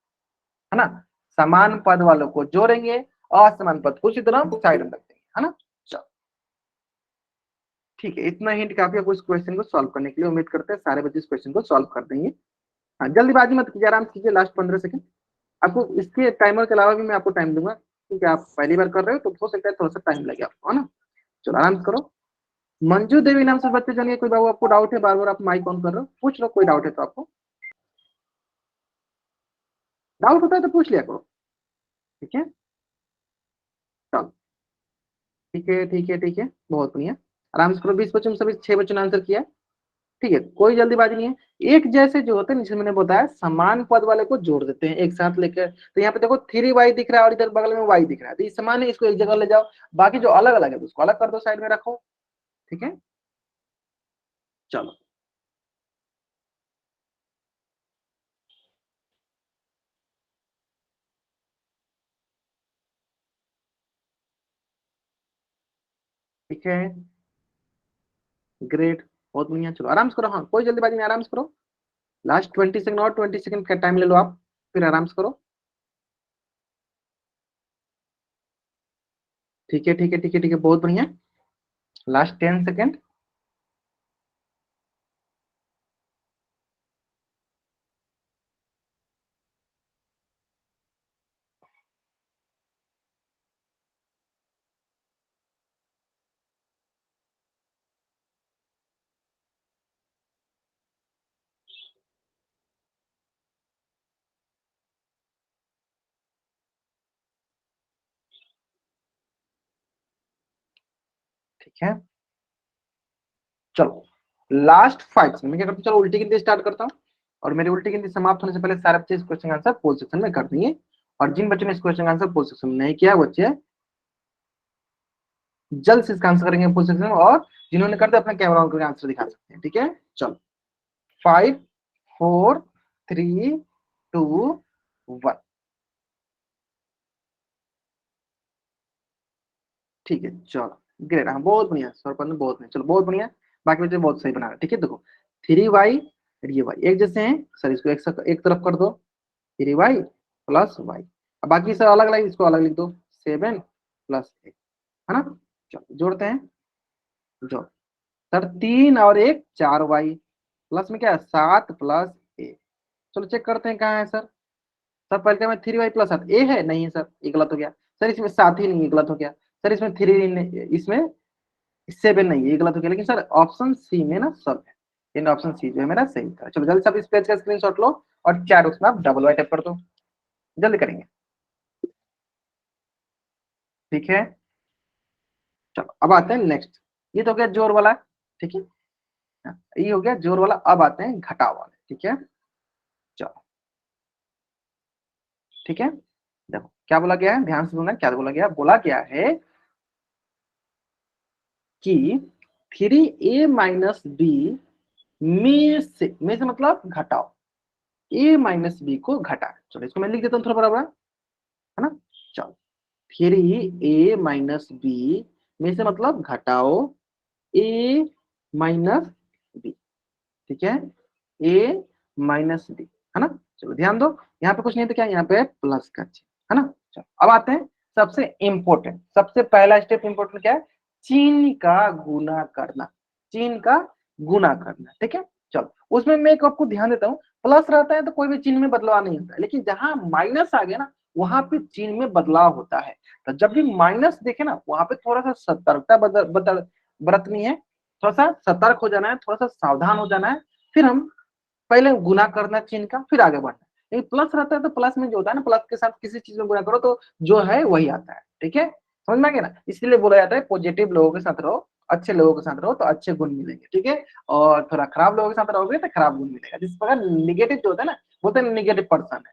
है ना। समान पद वालों को जोड़ेंगे, असमान पद को उसी तरह साइड में रख देंगे, है ना। चलो ठीक है, इतना हिंट काफी आपको इस क्वेश्चन को सॉल्व करने के लिए। उम्मीद करते हैं सारे बच्चे इस क्वेश्चन को सॉल्व कर देंगे। हाँ, जल्दीबाजी मत कीजिए, आराम से कीजिए, लास्ट 15 सेकंड आपको, इसके टाइमर के अलावा भी मैं आपको टाइम दूंगा, क्योंकि आप पहली बार कर रहे हो तो हो सकता है थोड़ा सा टाइम लगे आपको, है ना। चलो आराम से करो। मंजू देवी नाम से बच्चे जानिए, कोई बाबू आपको डाउट है, बार बार आप माइक ऑन कर रहे हो, पूछ लो, कोई डाउट है तो आपको, डाउट होता है तो पूछ लिया करो। ठीक है, चलो ठीक है ठीक है ठीक है, बहुत बढ़िया, आराम से करो। 20 बच्चों में सभी 6 बच्चों ने आंसर किया। ठीक है, कोई जल्दीबाजी नहीं है। एक जैसे जो होते हैं, जिसमें मैंने बताया समान पद वाले को जोड़ देते हैं एक साथ लेकर, तो यहाँ पे देखो 3y दिख रहा है और इधर बगल में y दिख रहा है, तो ये समान है, इसको एक जगह ले जाओ, बाकी जो अलग अलग है उसको अलग कर दो, साइड में रखो। ठीक है, चलो ठीक है, ग्रेट, बहुत बढ़िया। चलो आराम से करो, हाँ कोई जल्दीबाजी नहीं, आराम से करो। लास्ट 20 सेकंड और 20 सेकंड का टाइम ले लो आप, फिर आराम से करो। ठीक है ठीक है ठीक है ठीक है, बहुत बढ़िया। Last 10 second. ठीक है, चलो लास्ट 5 सेकंड, मैं क्या करता हूँ, चलो उल्टी गिनती स्टार्ट करता हूँ, और मेरी उल्टी गिनती समाप्त होने से पहले सारे बच्चे इस क्वेश्चन का आंसर पोल सेक्शन में कर दिए, और जिन बच्चों ने इस क्वेश्चन का आंसर पोल सेक्शन में नहीं किया, वो बच्चे जल्द से इसका आंसर करेंगे पोल सेक्शन में, और जिन्होंने कर दिया अपना कैमरा ऑन करके आंसर दिखा सकते हैं। ठीक है, चलो 5 4 3 2 1। ठीक है, चलो ग्रेट, हाँ बहुत बढ़िया सर, बहुत बढ़िया, चलो बहुत बढ़िया, बाकी बच्चे बहुत सही बना रहे हैं। ठीक है, देखो 3y और ये y एक जैसे हैं सर, इसको एक तरफ कर दो, 3y+y, अब बाकी सर अलग अलग, इसको अलग लिख दो, 7+8, है ना। चलो जोड़ते हैं, जोड़, सर 3 और 1 4y, प्लस में क्या है 7+1। चलो चेक करते हैं कहाँ है सर, सर पहले क्या, में 3y+7 ए है, नहीं है सर, ये गलत हो गया। सर इसमें 7 ही नहीं है, गलत हो गया। सर इसमें 3, इसमें 7 नहीं है, ये गलत हो गया। लेकिन सर ऑप्शन सी में ना सब है, इन ऑप्शन सी जो है मेरा सही था। चलो जल्दी सब इस पेज का स्क्रीनशॉट लो, और चार उसमें आप डबल वाई टाइप कर दो, जल्दी करेंगे। ठीक है, चलो अब आते हैं नेक्स्ट, ये तो हो गया जोर वाला। ठीक है, हाँ, ये हो गया जोर वाला, अब आते हैं घटाव वाले। ठीक है, चलो ठीक है, देखो क्या बोला गया है, ध्यान से सुनना, क्या बोला गया, बोला गया है कि 3a-b में से मतलब घटाओ, a-b को घटा, चलो इसको मैं लिख देता हूँ थोड़ा बराबर, है ना। चलो 3a-b में से मतलब घटाओ a-b। ठीक है, a-b, है ना। चलो ध्यान दो, यहाँ पे कुछ नहीं तो क्या, यहाँ पे प्लस का चिन्ह, है ना। चलो अब आते हैं सबसे इंपॉर्टेंट, सबसे पहला स्टेप इंपॉर्टेंट क्या है, चिन्ह का गुना करना, चिन्ह का गुना करना। ठीक है, चलो उसमें मैं एक आपको ध्यान देता हूँ, प्लस रहता है तो कोई भी चिन्ह में बदलाव नहीं होता है, लेकिन जहां माइनस आ गया ना, वहां पे चिन्ह में बदलाव होता है। तो जब भी माइनस देखे ना, वहां पे थोड़ा सा सतर्कता बरतनी है, थोड़ा सा सतर्क हो जाना है, थोड़ा सा सावधान हो जाना है, फिर हम पहले गुना करना चिन्ह का, फिर आगे बढ़ना। लेकिन प्लस रहता है तो प्लस में जो होता है ना, प्लस के साथ किसी चीज में गुना करो तो जो है वही आता है। ठीक है, समझ में आ गया ना? इसलिए बोला जाता है पॉजिटिव लोगों के साथ रहो, अच्छे लोगों के साथ रहो तो अच्छे गुण मिलेंगे। ठीक है, और थोड़ा खराब लोगों के साथ रहोगे तो खराब गुण मिलेगा। जिस प्रकार निगेटिव जो होता है ना, वो तो निगेटिव पर्सन है।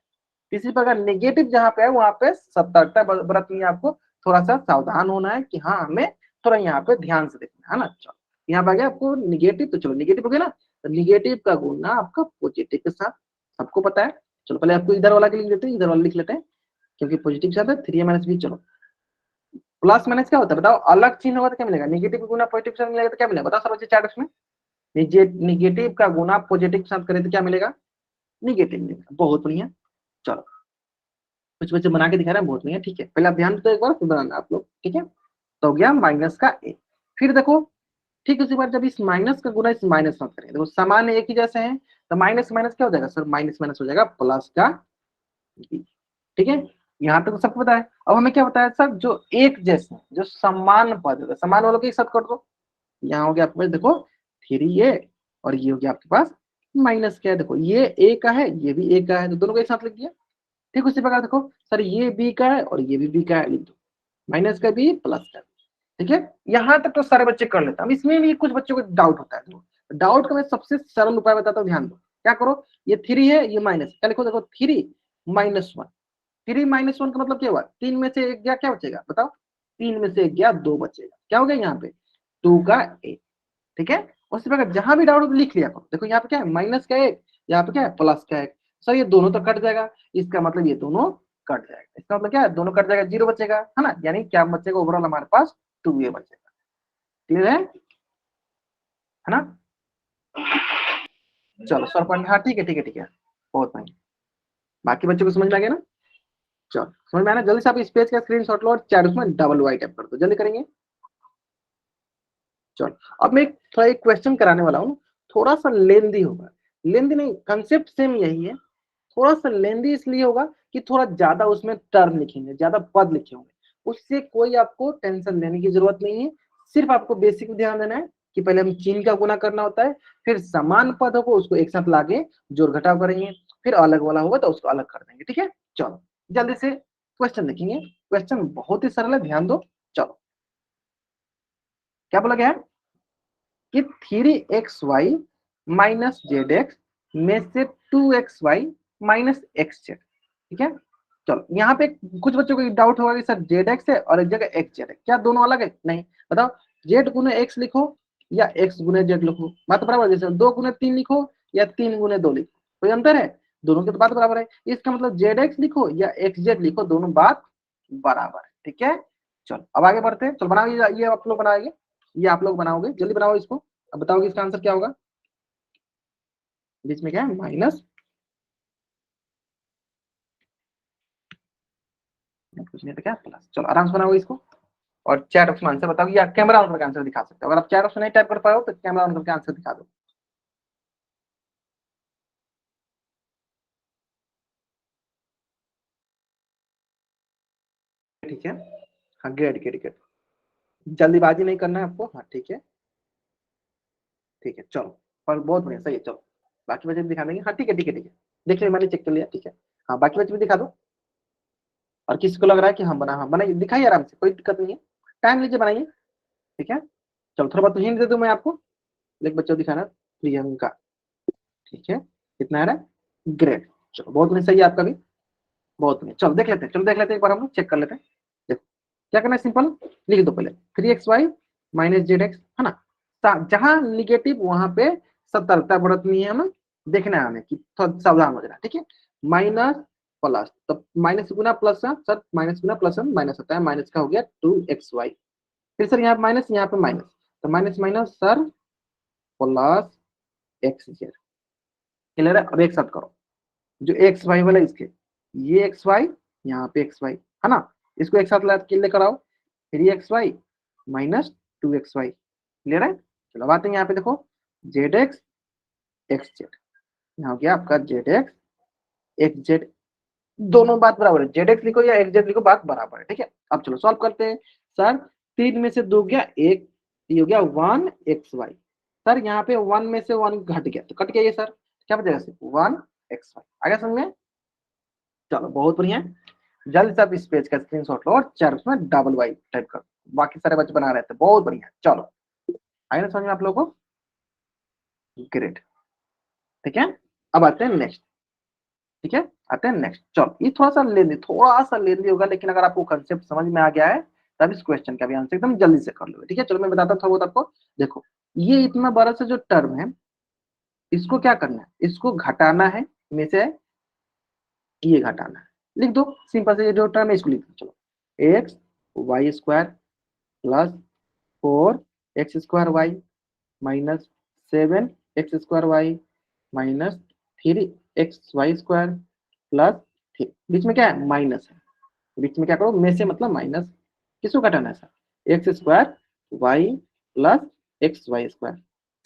इसी प्रकार निगेटिव जहाँ पे है वहां पे सतर्कता बरतनी है, आपको थोड़ा सा सावधान होना है कि हाँ हमें थोड़ा यहाँ पे ध्यान से देखना है ना। चलो यहाँ पे आ गया आपको निगेटिव, तो चलो निगेटिव हो गया ना, तो निगेटिव का गुना आपका पॉजिटिव के साथ, सबको पता है। चलो पहले आपको इधर वाला के लिख देते हैं, इधर वाला लिख लेते हैं, क्योंकि पॉजिटिव के साथ है 3a-b। चलो प्लस माइनस क्या होता है बताओ, अलग चिन्ह होगा तो क्या मिलेगा, निगेटिव गुना पॉजिटिव के साथ मिलेगा तो क्या मिलेगा बताओ सब बच्चे चैट में। निगेटिव का गुना पॉजिटिव के साथ करें तो क्या मिलेगा, निगेटिव मिलेगा। बहुत बढ़िया, चलो कुछ बच्चे बना के दिखा रहे हैं, बहुत बढ़िया। ठीक है, पहले आप ध्यान तो एक बार फिर बनाना आप लोग। ठीक है, तो हो गया माइनस का ए। फिर देखो ठीक उसी बार जब इस माइनस का गुना इस माइनस साथ करेंगे, देखो समान एक ही जैसे हैं, तो माइनस माइनस क्या हो जाएगा सर, माइनस माइनस हो जाएगा प्लस का बी। ठीक है, यहाँ तक तो सबको पता है। अब हमें क्या बताया सर, जो एक जैसे जो समान पद है, समान वालों के एक साथ कर दो। यहाँ हो गया आपके पास देखो 3a, और ये हो गया आपके पास माइनस क्या है, देखो ये ए का है ये भी ए का है, तो दोनों को एक साथ लिख दिया। ठीक उसी प्रकार देखो सर ये बी का है और ये भी बी का है, लिख दो माइनस का बी प्लस का। ठीक है, यहाँ तक तो सारे बच्चे कर लेते हैं। अब इसमें भी कुछ बच्चों को डाउट होता है, तो डाउट का मैं सबसे सरल उपाय बताता हूँ, ध्यान दो। क्या करो, ये 3 है ये माइनस, क्या लिखो देखो 3-1। 3-1 का मतलब क्या हुआ, 3 में से 1 गया, क्या बचेगा बताओ, 3 में से 1 गया 2 बचेगा, क्या हो गया यहाँ पे 2 का 1। ठीक है, उसी प्रकार जहां भी डाउट हो लिख लिया करो। देखो यहाँ पे क्या है माइनस का 1, यहाँ पे क्या है प्लस का 1। सर ये दोनों तो कट जाएगा, इसका मतलब ये दोनों कट जाएगा, इसका मतलब क्या है दोनों कट जाएगा, 0 बचेगा, है ना, यानी क्या बचेगा ओवरऑल हमारे पास 2a बचेगा। क्लियर है ना? चलो सर पॉइंट, हाँ ठीक है ठीक है ठीक है, बहुत बढ़िया। बाकी बच्चों को समझ में आ गया ना? चलो समझ में आया ना? जल्दी से आप इस पेज का स्क्रीनशॉट लो और चैट उसमें डबल वाई टाइप कर दो, जल्दी करेंगे। चलो अब मैं थोड़ा एक क्वेश्चन कराने वाला हूँ, थोड़ा सा लेंदी होगा, लेंदी नहीं कंसेप्ट सेम यही है, थोड़ा सा लेंदी इसलिए होगा कि थोड़ा ज्यादा उसमें टर्म लिखेंगे, ज्यादा पद लिखे होंगे। उससे कोई आपको टेंशन लेने की जरूरत नहीं है, सिर्फ आपको बेसिक ध्यान देना है कि पहले हम चिन्ह का गुना करना होता है, फिर समान पदों को उसको एक साथ लाके जोड़ घटाव करेंगे, फिर अलग वाला होगा तो उसको अलग कर देंगे। ठीक है, चलो जल्दी से क्वेश्चन देखेंगे। क्वेश्चन बहुत ही सरल है, ध्यान दो। चलो क्या बोला गया है कि 3xy माइनस जेड एक्स में से 2xy माइनस एक्स जेड। ठीक है, चलो यहाँ पे कुछ बच्चों को डाउट होगा कि सर जेड एक्स है और एक जगह एक्स जेड है, क्या दोनों अलग है? नहीं, बताओ जेड गुने एक्स लिखो या एक्स गुने जेड लिखो, बात बराबर। जैसे 2 गुने 3 लिखो या 3 गुने 2 लिखो, कोई अंतर है? दोनों की तो बात बराबर है। इसका मतलब जेड एक्स लिखो या एक्स जेड लिखो, दोनों बात बराबर है। ठीक है, चलो अब आगे बढ़ते हैं। चलो बनाओ, ये आप लोग बनाएंगे, ये आप लोग बनाओगे, जल्दी बनाओ इसको। अब बताओगे इसका आंसर क्या होगा, बीच में क्या है माइनस, कुछ नहीं तो क्या प्लस। चलो आराम से बनाओ इसको और चैट ऑप्शन आंसर बताओ, या कैमरा ऑन करके आंसर दिखा सकते हो। अगर आप चैट ऑप्शन नहीं टाइप कर पाओ तो कैमरा ऑन करके आंसर दिखा दो। ठीक है, हाँ ग्रेट ग्रेट ग्रेट, जल्दीबाजी नहीं करना है आपको। हाँ ठीक है ठीक है, चलो पर बहुत बढ़िया, सही है। चलो बाकी बच्चे भी दिखा देंगे। हाँ ठीक है ठीक है ठीक है, देख लिया मैंने, चेक कर लिया। ठीक है, हाँ बाकी बच्चे भी दिखा दो। और किसी को लग रहा है कि हम बना, हाँ बनाइए, दिखाइए आराम से, कोई दिक्कत नहीं है, टाइम लीजिए बनाइए। ठीक है, चलो थोड़ा बहुत हिंट दे दूं मैं आपको, एक बच्चा दिखाना प्रियंका। ठीक है, कितना आ रहा है, ग्रेट। चलो बहुत बढ़िया, सही है आपका भी, बहुत बढ़िया। चलो देख लेते हैं, चलो देख लेते हैं एक बार, हम लोग चेक कर लेते हैं। देखो क्या करना है, सिंपल लिख दो पहले 3xy माइनस जेड एक्स, है ना। जहां निगेटिव वहां पे सतर्कता बरतनी है, हमें देखना है हमें कि थोड़ा सावधान हो जाना। ठीक है, माइनस प्लस, तो माइनस गुना प्लस सर, माइनस गुना प्लस माइनस होता है, माइनस का हो गया 2xy। फिर सर यहाँ पे माइनस, यहाँ पे माइनस, तो minus minus sir plus x Z. Clear है? अब एक साथ करो, जो एक्स वाई वाला इसके, ये एक्स वाई, यहाँ पे एक्स वाई, है ना, इसको एक साथ लेकर आओ, 3xy माइनस 2xy। क्लियर है? चलो अब आते हैं यहाँ पे, देखो जेड एक्स एक्स जेड, यहाँ हो गया आपका जेड एक्स एक्स जेड, दोनों बात बराबर है, जेड एक्स लिखो या एक्स जेड लिखो, बात बराबर है। ठीक है, अब चलो सॉल्व करते हैं। सर 3 में से 2 गया 1, ये हो गया 1xy। सर यहाँ पे 1 में से 1 घट गया तो कट गया ये सर, क्या बचेगा सिर्फ 1xy। आगे समझ में? चलो बहुत बढ़िया, जल्दी से आप इस पेज का स्क्रीनशॉट लो और चार उसमें डबल वाई टाइप कर, बाकी सारे बच्चे बना रहे थे, बहुत बढ़िया। चलो आगे ना समझ में आप लोगों को? ग्रेट, ठीक है। अब आते हैं नेक्स्ट, ठीक है, आते हैं नेक्स्ट। चलो ये थोड़ा सा लेंदी होगा, लेकिन अगर आपको कंसेप्ट समझ में आ गया है तब इस क्वेश्चन का भी आंसर एकदम जल्दी से कर लो, ठीक है। चलो मैं बताता हूँ थोड़ा बहुत आपको। देखो ये इतना बड़ा सा जो टर्म है, इसको क्या करना है, इसको घटाना है में से, ये घटाना है। लिख दो सिंपल से, ये जो टर्म है इसको लिख दो। चलो x y square plus 4x² y minus 7x² y minus 3xy² plus 3, बीच में क्या है, माइनस है, बीच में क्या करो, में से मतलब माइनस, किसको घटाना है sir, x² Y plus xy²।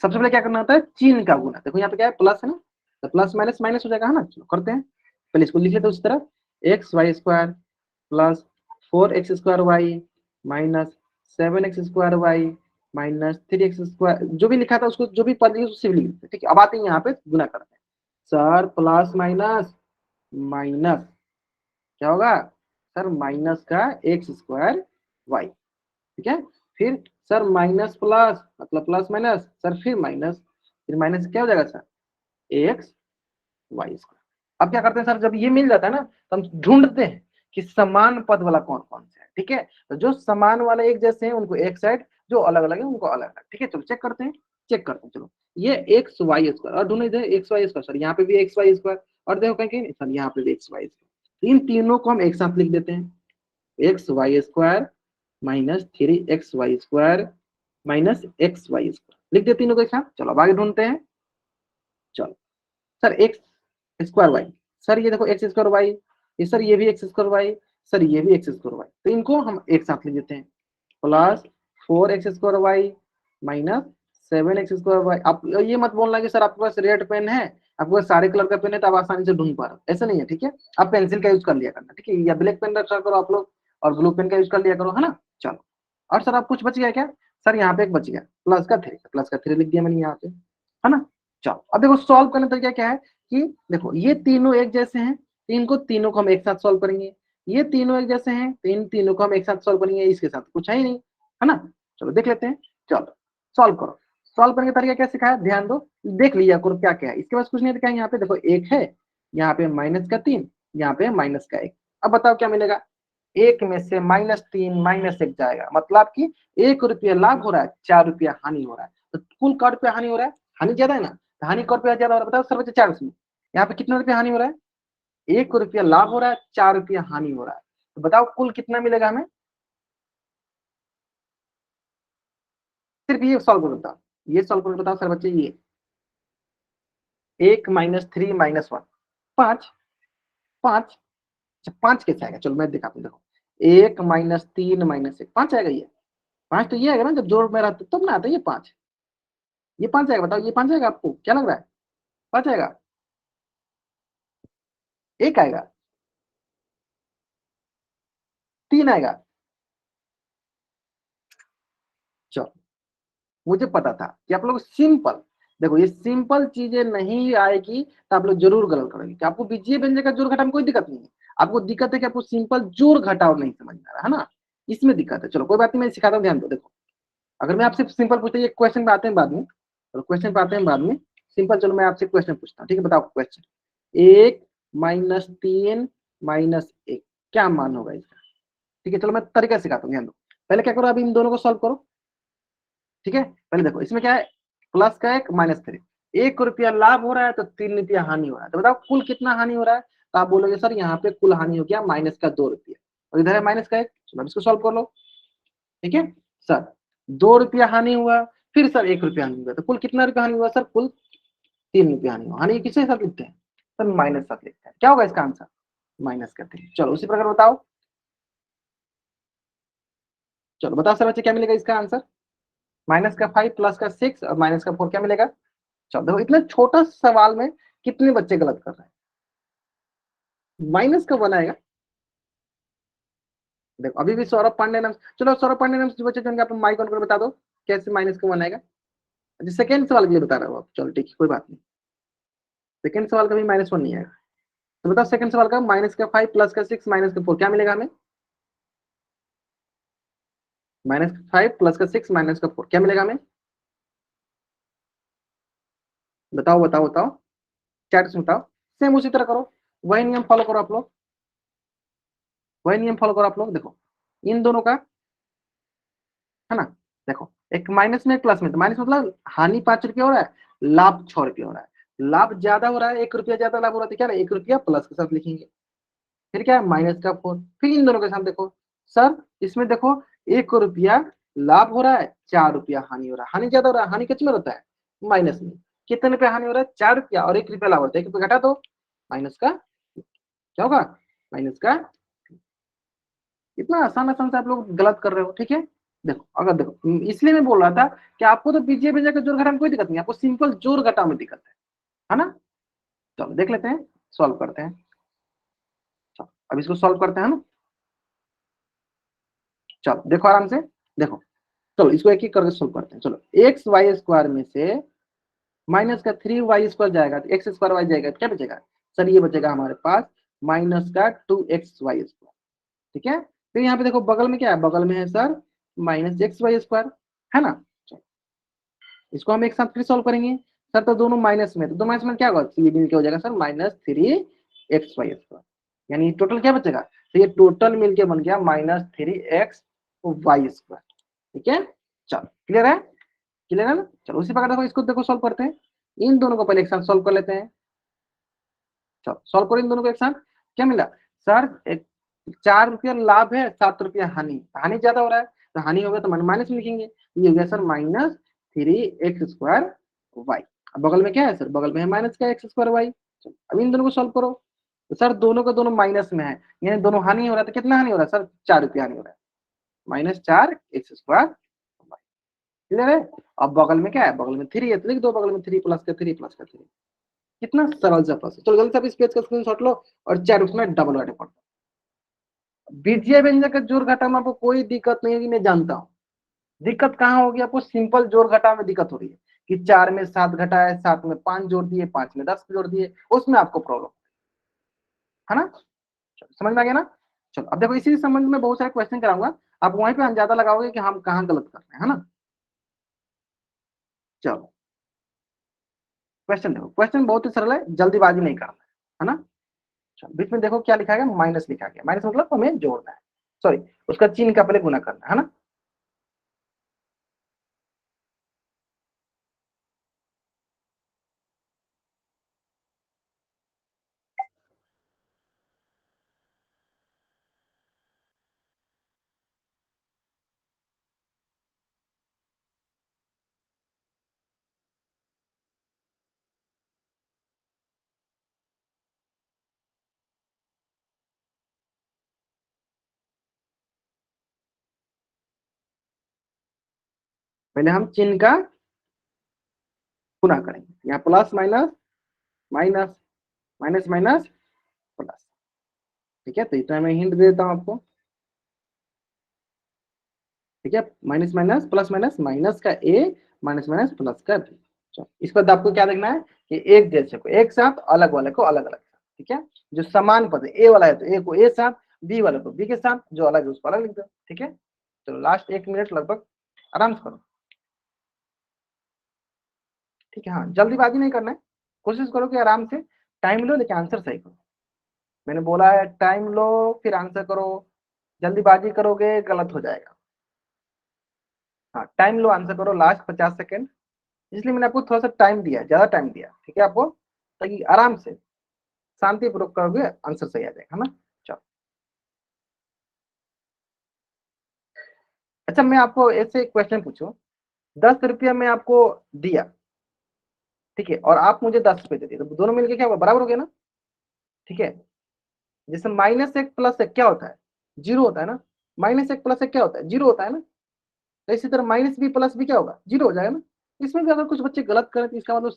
सबसे पहले क्या करना होता है, चिन्ह का गुना। देखो यहाँ पे क्या है, प्लस है ना, तो प्लस माइनस माइनस हो जाएगा, है ना। चलो करते हैं, पहले इसको लिख लेते हैं उस तरफ, xy² plus 4x² y minus 7x² y minus 3x², जो भी लिखा था उसको, जो भी पद लिखे उसको लिख लेते हैं, ठीक है। अब आते हैं यहाँ पे गुना करते हैं, सर प्लस माइनस माइनस क्या होगा सर, माइनस का x²y, ठीक है। फिर सर माइनस प्लस मतलब प्लस माइनस, सर फिर माइनस, फिर माइनस क्या हो जाएगा सर, xy²। अब क्या करते हैं सर, जब ये मिल जाता है ना तो हम ढूंढते हैं कि समान पद वाला कौन कौन सा है, ठीक है। तो जो समान वाले एक जैसे हैं उनको एक साइड, जो अलग अलग है उनको अलग अलग, ठीक है। चलो चेक करते हैं, चेक करते हैं। चलो ये xy² और ढूंढे थे xy², सर यहाँ पे भी xy², और देखो कहीं कहीं सर यहाँ पे भी xy²। इन तीनों को हम एक साथ लिख देते हैं, xy² minus 3xy² minus xy², लिख देते तीनों को एक साथ। चलो अब आगे ढूंढते हैं। चलो सर x²y, सर ये देखो x²y, ये सर ये भी x²y, सर ये भी x²y, तो इनको हम एक साथ लिख देते हैं, प्लस 4x²y माइनस 7x²y। आप ये मत बोलना कि सर आपके पास रेड पेन है, आपके पास सारे कलर का पेन है तो आप आसानी से ढूंढ पा रहे हो, ऐसा नहीं है, ठीक है। आप पेंसिल का यूज कर लिया करना, ठीक है, या ब्लैक पेन रखा करो आप लोग, और ब्लू पेन का यूज कर लिया करो, है ना। चलो और सर आप कुछ बच गया क्या, सर यहाँ पे एक बच गया, प्लस का 3 लिख दिया मैंने यहाँ पे, है ना। चलो अब देखो सॉल्व करने का तरीका क्या है, कि देखो ये तीनों एक जैसे हैं तो इनको तीनों को हम एक साथ सॉल्व करेंगे, ये तीनों एक जैसे हैं तो इन तीनों को हम एक साथ सॉल्व करेंगे, इसके साथ कुछ है ही नहीं, है ना। चलो देख लेते हैं, चलो सॉल्व करो। सॉल्व करने का तरीका क्या सिखाया, ध्यान दो, देख लिया करो क्या क्या है। इसके पास कुछ नहीं दिखाया, यहाँ पे देखो एक है, यहाँ पे -3, यहाँ पे -1। अब बताओ क्या मिलेगा, एक में से -3 -1 जाएगा, मतलब कि 1 रुपया लाभ हो रहा है, 4 रुपया हानि हो रहा है, तो कुल क रुपया हानि हो रहा है, हानि ज्यादा है ना, तो हानि क रुपया ज्यादा हो रहा है। बताओ सर बच्चे 4 उसमें, यहाँ पे कितना रुपया हानि हो रहा है, 1 रुपया लाभ हो रहा है, 4 रुपया हानि हो रहा है, तो बताओ कुल कितना मिलेगा हमें। सिर्फ ये सॉल्व करो बताओ, ये सॉल्व करो बताओ सर बच्चे, ये 1 -3 -1, 5, 5, अच्छा 5 कैसे आएगा, चलो मैं दिखाता हूँ। देखो 1 -3 -1, 5 आएगा ये, 5 तो ये आएगा ना, जब जोड़ में रहता तब ना आता है ये 5, ये 5 आएगा। बताओ ये 5 आएगा, आपको क्या लग रहा है, 5 आएगा, 1 आएगा, 3 आएगा। चलो मुझे पता था कि आप लोग सिंपल, देखो ये सिंपल चीजें नहीं आएगी तो आप लोग जरूर गलत करेंगे, कि आपको बीजीय व्यंजक का जोड़ घटाव में कोई दिक्कत नहीं है, आपको दिक्कत है कि आपको सिंपल जोड़ घटाव नहीं समझ में आ रहा है ना, इसमें दिक्कत है। चलो कोई बात नहीं, मैं सिखाता हूँ, ध्यान दो। देखो अगर मैं आपसे सिंपल पूछता हूँ, ये क्वेश्चन पे आते हैं बाद में, और क्वेश्चन पे आते हैं बाद में, सिंपल चलो मैं आपसे क्वेश्चन पूछता हूँ, ठीक है। बताओ क्वेश्चन, 1 -3 -1 क्या मान होगा इसका, ठीक है। चलो मैं तरीका सिखाता हूँ, ध्यान दो। पहले क्या करो, अभी इन दोनों को सॉल्व करो, ठीक है। पहले देखो इसमें क्या है, प्लस का 1 -3, 1 रुपया लाभ हो रहा है तो 3 रुपया हानि हो रहा है, तो बताओ कुल कितना हानि हो रहा है, तो आप बोलोगे सर यहाँ पे कुल हानि हो गया -2 रुपया, और इधर है -1। चलो इसको सॉल्व कर लो, ठीक है। सर 2 रुपया हानि हुआ, फिर सर 1 रुपया हानि हुआ, तो कुल कितना रुपया हानि हुआ सर, कुल 3 रुपया हानि हुआ। हानि किसके साथ लिखते हैं सर, माइनस साथ लिखते हैं, क्या होगा इसका आंसर, -3। चलो उसी प्रकार बताओ, चलो बताओ सर बच्चे क्या मिलेगा इसका आंसर, -5 +6 और -4 क्या मिलेगा। चलो देखो इतने छोटा सवाल में कितने बच्चे गलत कर रहे हैं, माइनस कब बनाएगा। देखो अभी भी सौरभ पांडे नाम, चलो सौरभ पांडे नाम से जो बच्चे जो आप माइक ऑन कर बता दो कैसे माइनस कब बनाएगा। अच्छा सेकेंड सवाल के लिए बता रहा हूँ आप, चलो ठीक है कोई बात नहीं। सेकंड सवाल का भी -1 नहीं आएगा। तो बताओ सेकंड सवाल का -5 +6 -4 क्या मिलेगा हमें? -5 +6 -4 क्या मिलेगा हमें? बताओ बताओ बताओ, चैट में बताओ। सेम उसी तरह करो, वही नियम फॉलो करो आप लोग, वही नियम फॉलो करो आप लोग। देखो इन दोनों का है ना, देखो एक माइनस में एक प्लस में, तो माइनस मतलब हानि 5 रुपया हो रहा है, लाभ 6 रुपया हो रहा है। लाभ ज्यादा हो रहा है, 1 रुपया ज्यादा लाभ हो रहा है, तो क्या है 1 रुपया प्लस के साथ लिखेंगे। फिर क्या है -4, फिर इन दोनों के साथ देखो सर, इसमें देखो 1 रुपया लाभ हो रहा है, 4 रुपया हानि हो रहा है। हानि ज्यादा हो रहा है, हानि किस में होता है? माइनस में। कितने रुपया हानि हो रहा है? 4 रुपया, और 1 रुपया लाभ होता है, 1 रुपया घटा दो, माइनस का क्या होगा? माइनस का। इतना आसान आसान से आप लोग गलत कर रहे हो, ठीक है। देखो अगर देखो, इसलिए मैं बोल रहा था कि आपको तो बीजीए भेजा के जोड़ घटा में कोई दिक्कत नहीं, आपको सिंपल जोड़ घटा में दिक्कत है ना। चलो देख लेते हैं, सॉल्व करते हैं। चलो अब इसको सॉल्व करते हैं ना। चलो देखो आराम से, देखो चलो इसको एक एक करके सोल्व करते हैं। चलो एक्स वाई स्क्वायर में से माइनस का 3y² जाएगा, तो एक्स स्क्वायर वाई जाएगा, क्या बचेगा? सर ये बचेगा हमारे पास माइनस का 2xy²। ठीक है, फिर यहाँ पे देखो बगल में क्या है? बगल में है सर -xy², है ना। चलो, इसको हम एक साथ फिर सॉल्व करेंगे। सर तो दोनों माइनस में, तो दो माइनस में क्या होगा? ये मिलके हो जाएगा सर -3xy²। यानी टोटल क्या बचेगा? तो ये टोटल मिलके बन गया -3xy²। ठीक है, चलो क्लियर है, क्लियर है ना। चलो उसी प्रकार देखो, इसको देखो सॉल्व करते हैं। इन दोनों को पहले एक साथ सॉल्व कर लेते हैं। चलो सॉल्व करो इन दोनों को एक साथ। क्या मिला सर? 4 रुपया लाभ है, 7 रुपया हानि, हानि ज्यादा हो रहा है, तो हानि हो गया तो माइनस में लिखेंगे। ये हो गया सर -3x²y। अब बगल में क्या है सर? बगल में है माइनस का x²y। अब इन दोनों को सॉल्व करो, तो सर दोनों का दोनों माइनस में है, यानी दोनों हानि हो रहा है, तो कितना हानि हो रहा है सर? 4 रुपया हानि हो रहा है, -4x²। क्लियर है। अब बगल में क्या है? बगल में 3 है, तो लिख दो बगल में 3 +3 +3। कितना सरल सा प्रोसेस। चलो जल्दी से आप इस पेज का स्क्रीनशॉट लो और चार उसमें डबल वाले पढ़ो। बीजीय व्यंजक का जोड़ घटा में आपको कोई दिक्कत नहीं होगी, मैं जानता हूँ। दिक्कत कहाँ होगी आपको? सिंपल जोड़ घटा में दिक्कत हो रही है कि 4 में 7 घटा है, 7 में 5 जोड़ दिए, 5 में 10 जोड़ दिए, उसमें आपको प्रॉब्लम है ना। चलो समझ में आ गया ना। चलो अब देखो इसी संबंध में बहुत सारे क्वेश्चन कराऊंगा, आप वहीं पे अंदाजा लगाओगे कि हम कहाँ गलत कर रहे हैं, है ना। चलो क्वेश्चन देखो, क्वेश्चन बहुत ही सरल है, जल्दीबाजी नहीं करना है ना। चलो बीच में देखो क्या लिखा गया? माइनस लिखा गया। माइनस मतलब हमें जोड़ना है, सॉरी उसका चिन्ह का पहले गुना करना है ना। पहले हम चिन्ह का गुना करेंगे, यहाँ plus minus minus, minus minus plus. ठीक है, तो इतना मैं हिंट दे देता हूँ आपको। ठीक है, minus minus plus minus, minus का ए माइनस माइनस प्लस का बी। चलो इस पर आपको क्या देखना है कि एक जैसे को एक साथ, अलग वाले को अलग अलग साथ। ठीक है, जो समान पद है ए वाला है तो ए को ए साथ, बी वाले को बी के साथ, जो अलग है उसको अलग लिख दो। ठीक है, चलो लास्ट 1 मिनट लगभग आराम से करो। ठीक है, हाँ जल्दीबाजी नहीं करना है, कोशिश करो कि आराम से टाइम लो, लेकिन आंसर सही करो। मैंने बोला है टाइम लो फिर आंसर करो, जल्दीबाजी करोगे गलत हो जाएगा। हाँ टाइम लो, आंसर करो, लास्ट 50 सेकेंड। इसलिए मैंने आपको थोड़ा सा टाइम दिया, ज्यादा टाइम दिया, ठीक है आपको, ताकि आराम से शांतिपूर्वक करोगे आंसर सही आ जाएगा, है ना। चलो अच्छा, मैं आपको ऐसे क्वेश्चन पूछूं, 10 रुपया मैं आपको दिया, ठीक है, और आप मुझे 10 रुपये दे दिए, तो दोनों मिलके क्या होगा? बराबर हो गया ना। ठीक है, जैसे -1 + 1 क्या होता है? 0 होता है ना। -1 + 1 क्या होता है? 0 होता है ना। तो इसी तरह -b + b क्या होगा? 0 हो जाएगा ना। इसमें भी अगर कुछ बच्चे गलत करें तो इसका मतलब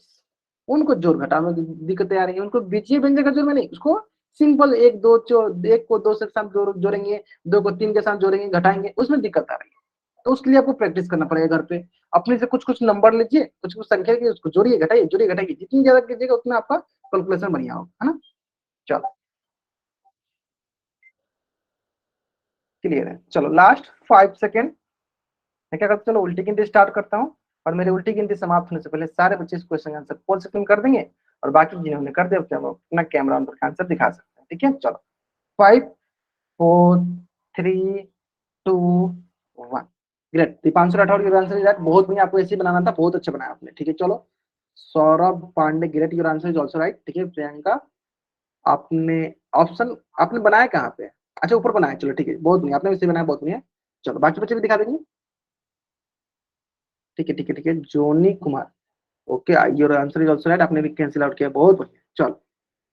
उनको जोड़ घटा में दिक्कतें आ रही है, उनको बीजीय व्यंजक का जोड़ में नहीं, उसको सिंपल एक दो एक को दो से साथ जोड़ेंगे, दो को तीन के साथ जोड़ेंगे, घटाएंगे, उसमें दिक्कत आ रही है। तो उसके लिए आपको प्रैक्टिस करना पड़ेगा घर पे। अपने से कुछ कुछ नंबर लीजिए, कुछ कुछ संख्या की, उसको जोड़िए घटाइए, जोड़िए घटाइए, जितनी ज्यादा कीजिएगा उतना आपका कैलकुलेशन बढ़िया होगा, है ना। चलो क्लियर है। चलो लास्ट 5 सेकेंड मैं क्या करता हूँ, चलो उल्टी गिनती स्टार्ट करता हूँ, और मेरी उल्टी गिनती समाप्त होने से पहले सारे बच्चे इस क्वेश्चन का आंसर कौन से कर देंगे, और बाकी जिन्होंने कर दिया क्या वो अपना कैमरा ऑन करके आंसर दिखा सकते हैं। ठीक है, चलो 5 4 3 2 1। Great, Deepanshu Rathore your answer is right. बहुत बढ़िया, आपको ऐसे ही बनाना था, बहुत अच्छा बनाया आपने। ठीक है चलो, Saurabh Pandey great, your answer is also right. ठीक है प्रियंका, आपने ऑप्शन आपने बनाया कहाँ पे, अच्छा ऊपर बनाया, चलो ठीक है बहुत बढ़िया, आपने इसे बनाया बहुत बढ़िया। चलो बाकी बच्चे भी दिखा देंगे। ठीक है ठीक है ठीक है, Johnny Kumar okay, your answer is also right, आपने भी कैंसिल आउट किया, बहुत बढ़िया। चलो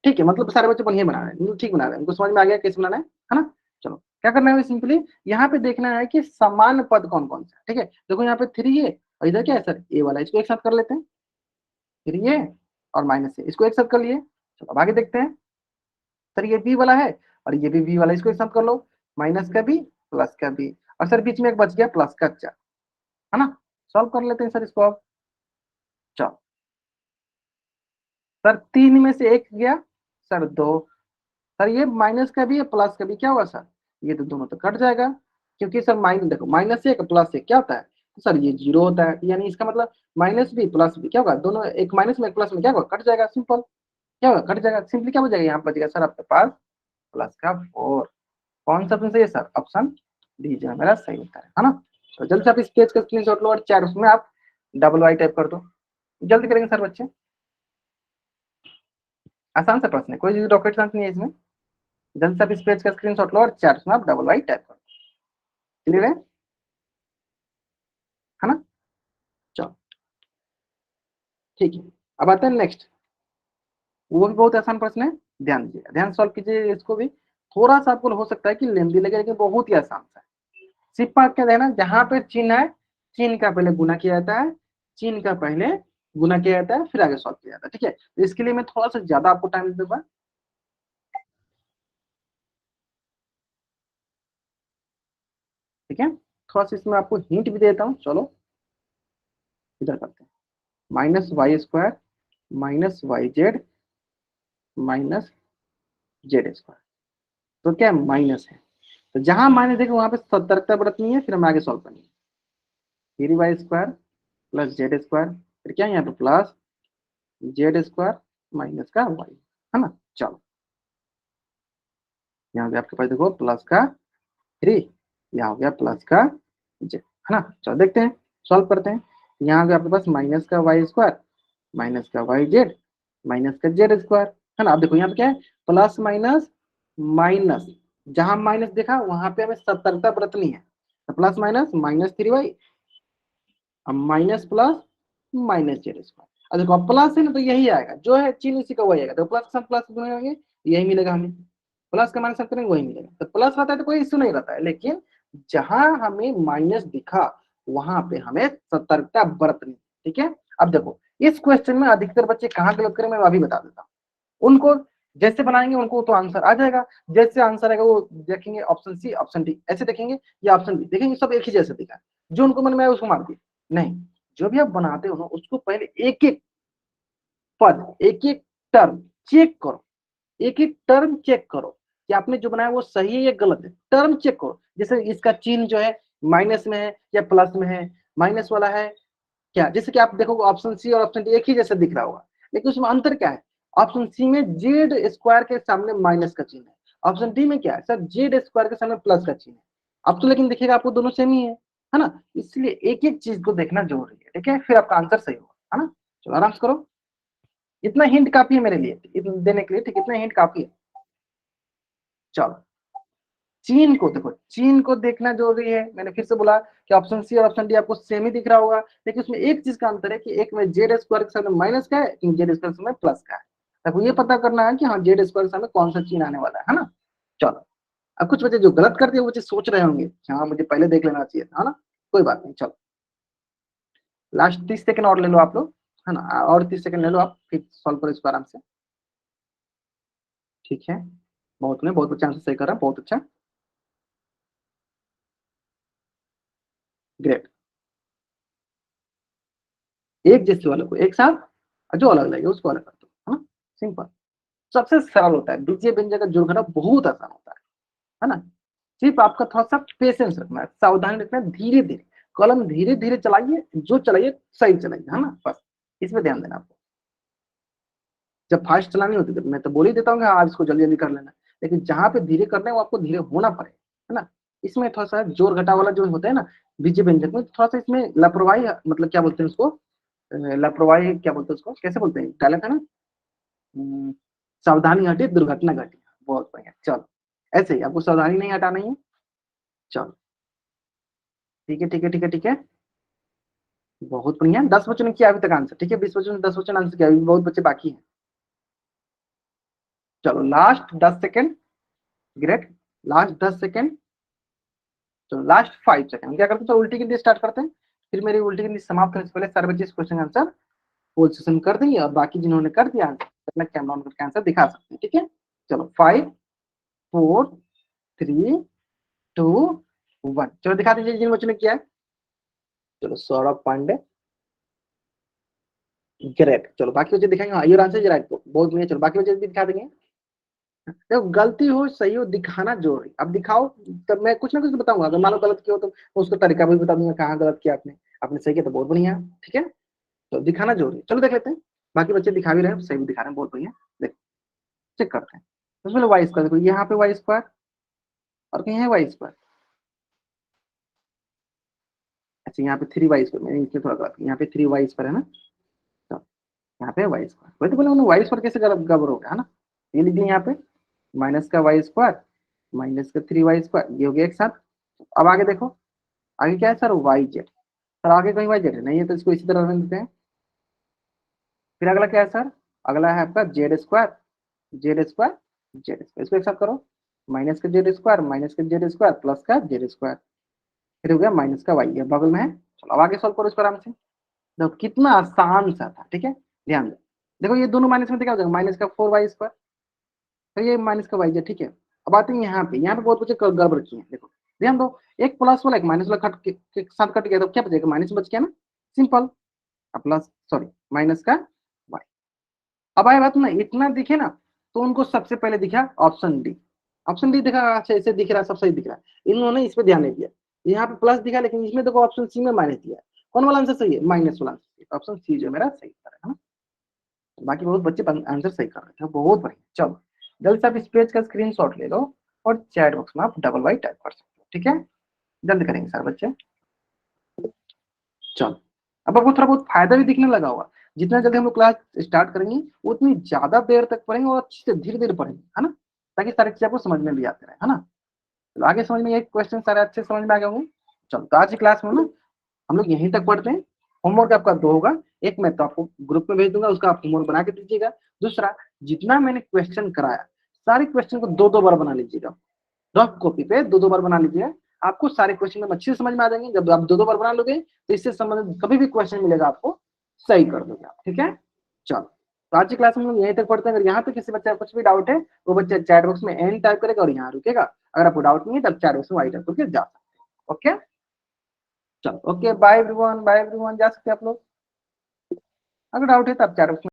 ठीक है, मतलब सारे बच्चे बढ़िया बना रहे हैं, मतलब ठीक बना रहे हैं, उनको समझ में आ गया कैसे बनाना है ना। चलो क्या करना है, सिंपली यहाँ पे देखना है कि समान पद कौन कौन सा है। ठीक है, देखो यहाँ पे 3 है और इधर क्या है सर, ए वाला, इसको एक साथ कर लेते हैं। 3 है और माइनस है, इसको एक साथ कर लिए। चलो अब आगे देखते हैं, सर ये बी वाला है और ये भी बी वाला, इसको एक साथ कर लो, माइनस का बी प्लस का बी, और सर बीच में एक बच गया प्लस का 4, है ना। सॉल्व कर लेते हैं सर इसको अब। चलो सर 3 में से एक गया, सर 2, सर ये माइनस का भी है प्लस का भी, क्या होगा सर, ये तो दोनों तो कट जाएगा, क्योंकि सर माइनस देखो माइनस से एक प्लस से क्या होता है, तो सर ये 0 होता है, यानी इसका मतलब माइनस भी प्लस भी क्या होगा, दोनों एक माइनस में एक प्लस में क्या होगा, कट जाएगा, सिंपल। क्या होगा, कट जाएगा, सिंपली क्या बचेगा, यहाँ बचेगा सर आपके पास प्लस का 4। कौन सा ऑप्शन सही है सर, ऑप्शन डी जो है मेरा सही होता है ना। तो जल्दी से आप इस पेज का स्क्रीनशॉट लो और चैट उसमें आप डबल वाई टाइप कर दो, जल्दी करेंगे सर बच्चे, आसान सा प्रश्न है, कोई रॉकेट साइंस नहीं है इसमें। जल्दी से आप इस पेज का स्क्रीनशॉट लो और चैट में आप डबल वाई टाइप कर दो, क्लियर है ना। चलो ठीक है, अब आते हैं नेक्स्ट, वो भी बहुत आसान प्रश्न है, ध्यान दीजिए, ध्यान सॉल्व कीजिए इसको भी। थोड़ा सा आपको हो सकता है कि लेंदी लगे, लेकिन बहुत ही आसान सा है। सिर्फ बात क्या है, जहां पे चिन्ह है, चिन्ह का पहले गुना किया जाता है, चिन्ह का पहले गुना किया जाता है, फिर आगे सॉल्व किया जाता है। ठीक है, तो इसके लिए मैं थोड़ा सा ज्यादा आपको टाइम दे दूंगा। ठीक है, थोड़ा सा इसमें आपको हिंट भी देता हूँ, चलो इधर करते हैं, -y² -yz -z², तो क्या माइनस है, तो जहां माइनस देखो वहां पे सतर्कता बरतनी है, फिर हम आगे सॉल्व करेंगे। 3y² +z², फिर क्या है यहाँ पे प्लस z² माइनस का y, है ना। चलो यहाँ पे आपके पास देखो प्लस का 3, यहाँ हो गया प्लस का z, है ना। चलो देखते हैं, सॉल्व करते हैं। यहाँ पे आपके पास माइनस का y² माइनस का yz माइनस का z², है ना। अब देखो यहाँ पे क्या है, प्लस माइनस माइनस, जहां माइनस देखा वहां पे हमें सतर्कता बरतनी है, तो प्लस माइनस -3y, अब माइनस प्लस -z²। अब देखो प्लस है ना, तो यही आएगा, जो है चिन्ह इसी का वही आएगा, तो प्लस के साथ प्लस गुणेंगे यही मिलेगा हमें, प्लस का माइनस सब करेंगे वही मिलेगा, तो प्लस रहता है तो कोई इश्यू नहीं रहता है, लेकिन जहां हमें माइनस दिखा वहां पे हमें सतर्कता बरतनी। ठीक है, अब देखो इस क्वेश्चन में अधिकतर बच्चे कहाँ गलत करें, मैं अभी बता देता हूँ उनको। जैसे बनाएंगे उनको तो आंसर आ जाएगा, जैसे आंसर आएगा वो देखेंगे ऑप्शन सी ऑप्शन डी ऐसे देखेंगे, या ऑप्शन बी देखेंगे, सब एक ही जैसे दिखा है, जो उनको मन में आया उसको मार दिए। नहीं, जो भी आप बनाते हो ना उसको पहले एक एक पद एक एक टर्म चेक करो, एक एक टर्म चेक करो कि आपने जो बनाया वो सही है या गलत है, टर्म चेक करो। जैसे इसका चिन्ह जो है माइनस में है या प्लस में है, माइनस वाला है क्या, जैसे कि आप देखोगे ऑप्शन सी और ऑप्शन डी एक ही जैसा दिख रहा होगा, लेकिन उसमें अंतर क्या है, ऑप्शन सी में z² के सामने माइनस का चिन्ह है, ऑप्शन डी में क्या है सर, z² के सामने प्लस का चिन्ह है। अब तो लेकिन देखिएगा आपको दोनों सेम ही है ना, इसलिए एक एक चीज को देखना जरूरी है। ठीक है, फिर आपका आंसर सही होगा, है ना। चलो आराम से करो, इतना हिंट काफी है मेरे लिए देने के लिए, ठीक, इतना हिंट काफी है। चलो चीन को देखो, चीन को देखना जरूरी है, मैंने फिर से बोला कि ऑप्शन सी और ऑप्शन डी आपको सेम ही दिख रहा होगा, लेकिन उसमें एक चीज का अंतर है कि एक में z² के सामने माइनस का है, एक में z² के सामने प्लस का है। आपको ये पता करना है कि हाँ z² के सामने कौन सा चीन आने वाला है ना। चलो अब कुछ बच्चे जो गलत करते हैं वो बच्चे सोच रहे होंगे कि हाँ मुझे पहले देख लेना चाहिए था, है ना, कोई बात नहीं। चलो लास्ट 30 सेकंड और ले लो आप लोग, है ना, और 30 सेकंड ले लो आप, फिर सॉल्व करो इसको आराम से। ठीक है, बहुत ने बहुत अच्छा आंसर सही करा, बहुत अच्छा, ग्रेट। एक जैसे वालों को एक साथ, और जो अलग लगे उसको अलग कर दो, है ना। सिंपल, सबसे सरल होता है। बीजीय व्यंजक का जोड़ घटाव बहुत आसान होता है ना। सिर्फ आपका थोड़ा सा पेशेंस रखना है, सावधानी रखना है, धीरे धीरे कलम धीरे धीरे चलाइए, जो चलाइए सही चलाइए, है ना। बस इसमें ध्यान देना आपको। जब फास्ट चलानी होती है मैं तो बोल ही देता हूँ आज इसको जल्दी जल्दी कर लेना, लेकिन जहाँ पे धीरे करना है वो आपको धीरे होना पड़ेगा, है ना। इसमें थोड़ा सा जोर घटा वाला जो होता है ना बीजीय व्यंजक में, थोड़ा सा इसमें लापरवाही, मतलब क्या बोलते हैं उसको, लापरवाही क्या बोलते हैं उसको, कैसे बोलते हैं, डायलॉग है ना, सावधानी हटे दुर्घटना घटी। बहुत बढ़िया, चलो ऐसे ही आपको सावधानी नहीं हटाना है। चलो ठीक है ठीक है ठीक है ठीक है, बहुत बढ़िया। 10 बच्चों ने किया अभी तक आंसर, ठीक है। 20 बच्चों ने 10 बच्चों ने आंसर किया, अभी बहुत बच्चे बाकी हैं। चलो last 10 second, great, last 10 second. चलो लास्ट 5 सेकेंड क्या करते हैं, तो उल्टी गिनती स्टार्ट करते हैं, फिर मेरी उल्टी गिनती समाप्त होने से पहले सारे बच्चे इस क्वेश्चन का आंसर पोल सेशन कर देंगे, और बाकी जिन्होंने कर दिया आंसर अपना कैमरा ऑन करके आंसर दिखा सकते हैं, ठीक है। चलो 5 4 3 2 1, चलो दिखा दीजिए जिन बच्चों ने किया है। चलो सौरभ पांडे, ग्रेट। चलो बाकी बच्चे दिखाएंगे, हाँ योर आंसर इज राइट, तो बहुत बढ़िया। चलो बाकी बच्चे भी दिखा देंगे। देखो गलती हो सही हो दिखाना जरूरी, अब दिखाओ तब मैं कुछ ना कुछ बताऊंगा, अगर मान लो गलत किया हो तो मैं उसका तरीका भी बता दूंगा, कहाँ गलत किया आपने, आपने सही किया तो बहुत बढ़िया, ठीक है। तो दिखाना जरूरी है। चलो देख लेते हैं, बाकी बच्चे दिखा भी रहे हैं, सही भी दिखा रहे हैं, बहुत बढ़िया। देख चेक करते हैं। उसमें वाई स्क्वायर देखो, यहाँ पे वाई स्क्वायर और कहीं है वाई स्क्वायर, अच्छा यहाँ पे 3y स्क्वायर, मैंने इसमें थोड़ा गलत, यहाँ पे 3y स्क्वायर है ना, तो यहाँ पे वाई स्क्वायर, वही तो बोले उन्होंने वाई स्क्वायर कैसे गड़बड़ हो गया, है ना। ये लिख दिए यहाँ पे, माइनस का वाई स्क्वायर माइनस का 3y स्क्वायर, ये हो गया एक साथ। अब आगे देखो, आगे क्या है सर, वाई जेड, सर आगे कहीं वाई जेड है नहीं है, तो इसको इसी तरह रख देते हैं। फिर अगला क्या है सर, अगला है आपका Z square, Z square Z square, इसको एक साथ करो, माइनस का जेड स्क्वायर माइनस का जेड स्क्वायर प्लस का जेड स्क्वायर, फिर हो गया माइनस का वाई, ये बगल में है। चलो अब आगे सॉल्व करो इसको आराम से, देखो कितना आसान सा था, ठीक है। ध्यान दो, देखो ये दोनों माइनस में तो क्या हो जाएगा, माइनस का 4y स्क्वायर, तो ये माइनस का वाई है, ठीक है। अब आते हैं यहाँ पे बहुत बच्चे गड़बड़ किए हैं, देखो ध्यान दो, एक प्लस वाला एक माइनस वाला के साथ कट गया, तो क्या बचेगा, माइनस बच गया ना, सिंपल। अब प्लस सॉरी माइनस का वाई। अब आए बात ना, इतना दिखे ना, तो उनको सबसे पहले दिखा ऑप्शन डी, ऑप्शन डी दिखा, अच्छा ऐसे दिख रहा है, सब सही दिख रहा है, इन्होंने इस पे ध्यान नहीं दिया। यहाँ पे प्लस दिखा, लेकिन इसमें देखो ऑप्शन सी में माइनस दिया है, कौन वाला आंसर सही है, माइनस वाला आंसर, ऑप्शन सी जो मेरा सही है ना। बाकी बहुत बच्चे आंसर सही कर रहे थे, बहुत बढ़िया। चलो जल्दी से आप इस पेज का स्क्रीनशॉट ले लो, और चैट बॉक्स में आप डबल वाई टाइप कर सकते हो, ठीक है। जल्दी करेंगे सर बच्चे। चलो अब आपको थोड़ा बहुत फायदा भी दिखने लगा होगा, जितना जल्दी हम लोग क्लास स्टार्ट करेंगे उतनी ज्यादा देर तक पढ़ेंगे, और अच्छे से धीरे धीरे पढ़ेंगे, है ना, ताकि सारी चीजें आपको समझ में भी आते रहे, है ना। चलो आगे समझ में, ये क्वेश्चन सारे अच्छे समझ में आ गए होंगे। चलो तो आज की क्लास में ना हम लोग यहीं तक पढ़ते हैं। होमवर्क आपका 2 होगा, एक मैं तो आपको ग्रुप में भेज दूंगा, उसका आप होमवर्क बना के दीजिएगा। दूसरा, जितना मैंने क्वेश्चन कराया सारे क्वेश्चन को 2-2 बार बना लीजिएगा, रफ कॉपी पे 2-2 बार बना लीजिए, आपको सारे क्वेश्चन में अच्छे से समझ में आ जाएंगे। जब आप 2-2 बार बना लोगे तो इससे संबंधित कभी भी क्वेश्चन मिलेगा आपको सही कर दोगे आप, ठीक है। चलो तो आज की क्लास में हम लोग यहीं तक पढ़ते हैं। अगर यहाँ पे किसी बच्चे का कुछ भी डाउट है, वो बच्चा चैट बॉक्स में एन टाइप करेगा और यहाँ रुकेगा। अगर आपको डाउट नहीं है तब चैट बॉक्स में वाई टाइप करके जा सकते हैं, ओके। चलो okay, bye everyone, bye everyone, जा सकते हैं आप लोग। अगर डाउट है तो आप चैट बॉक्स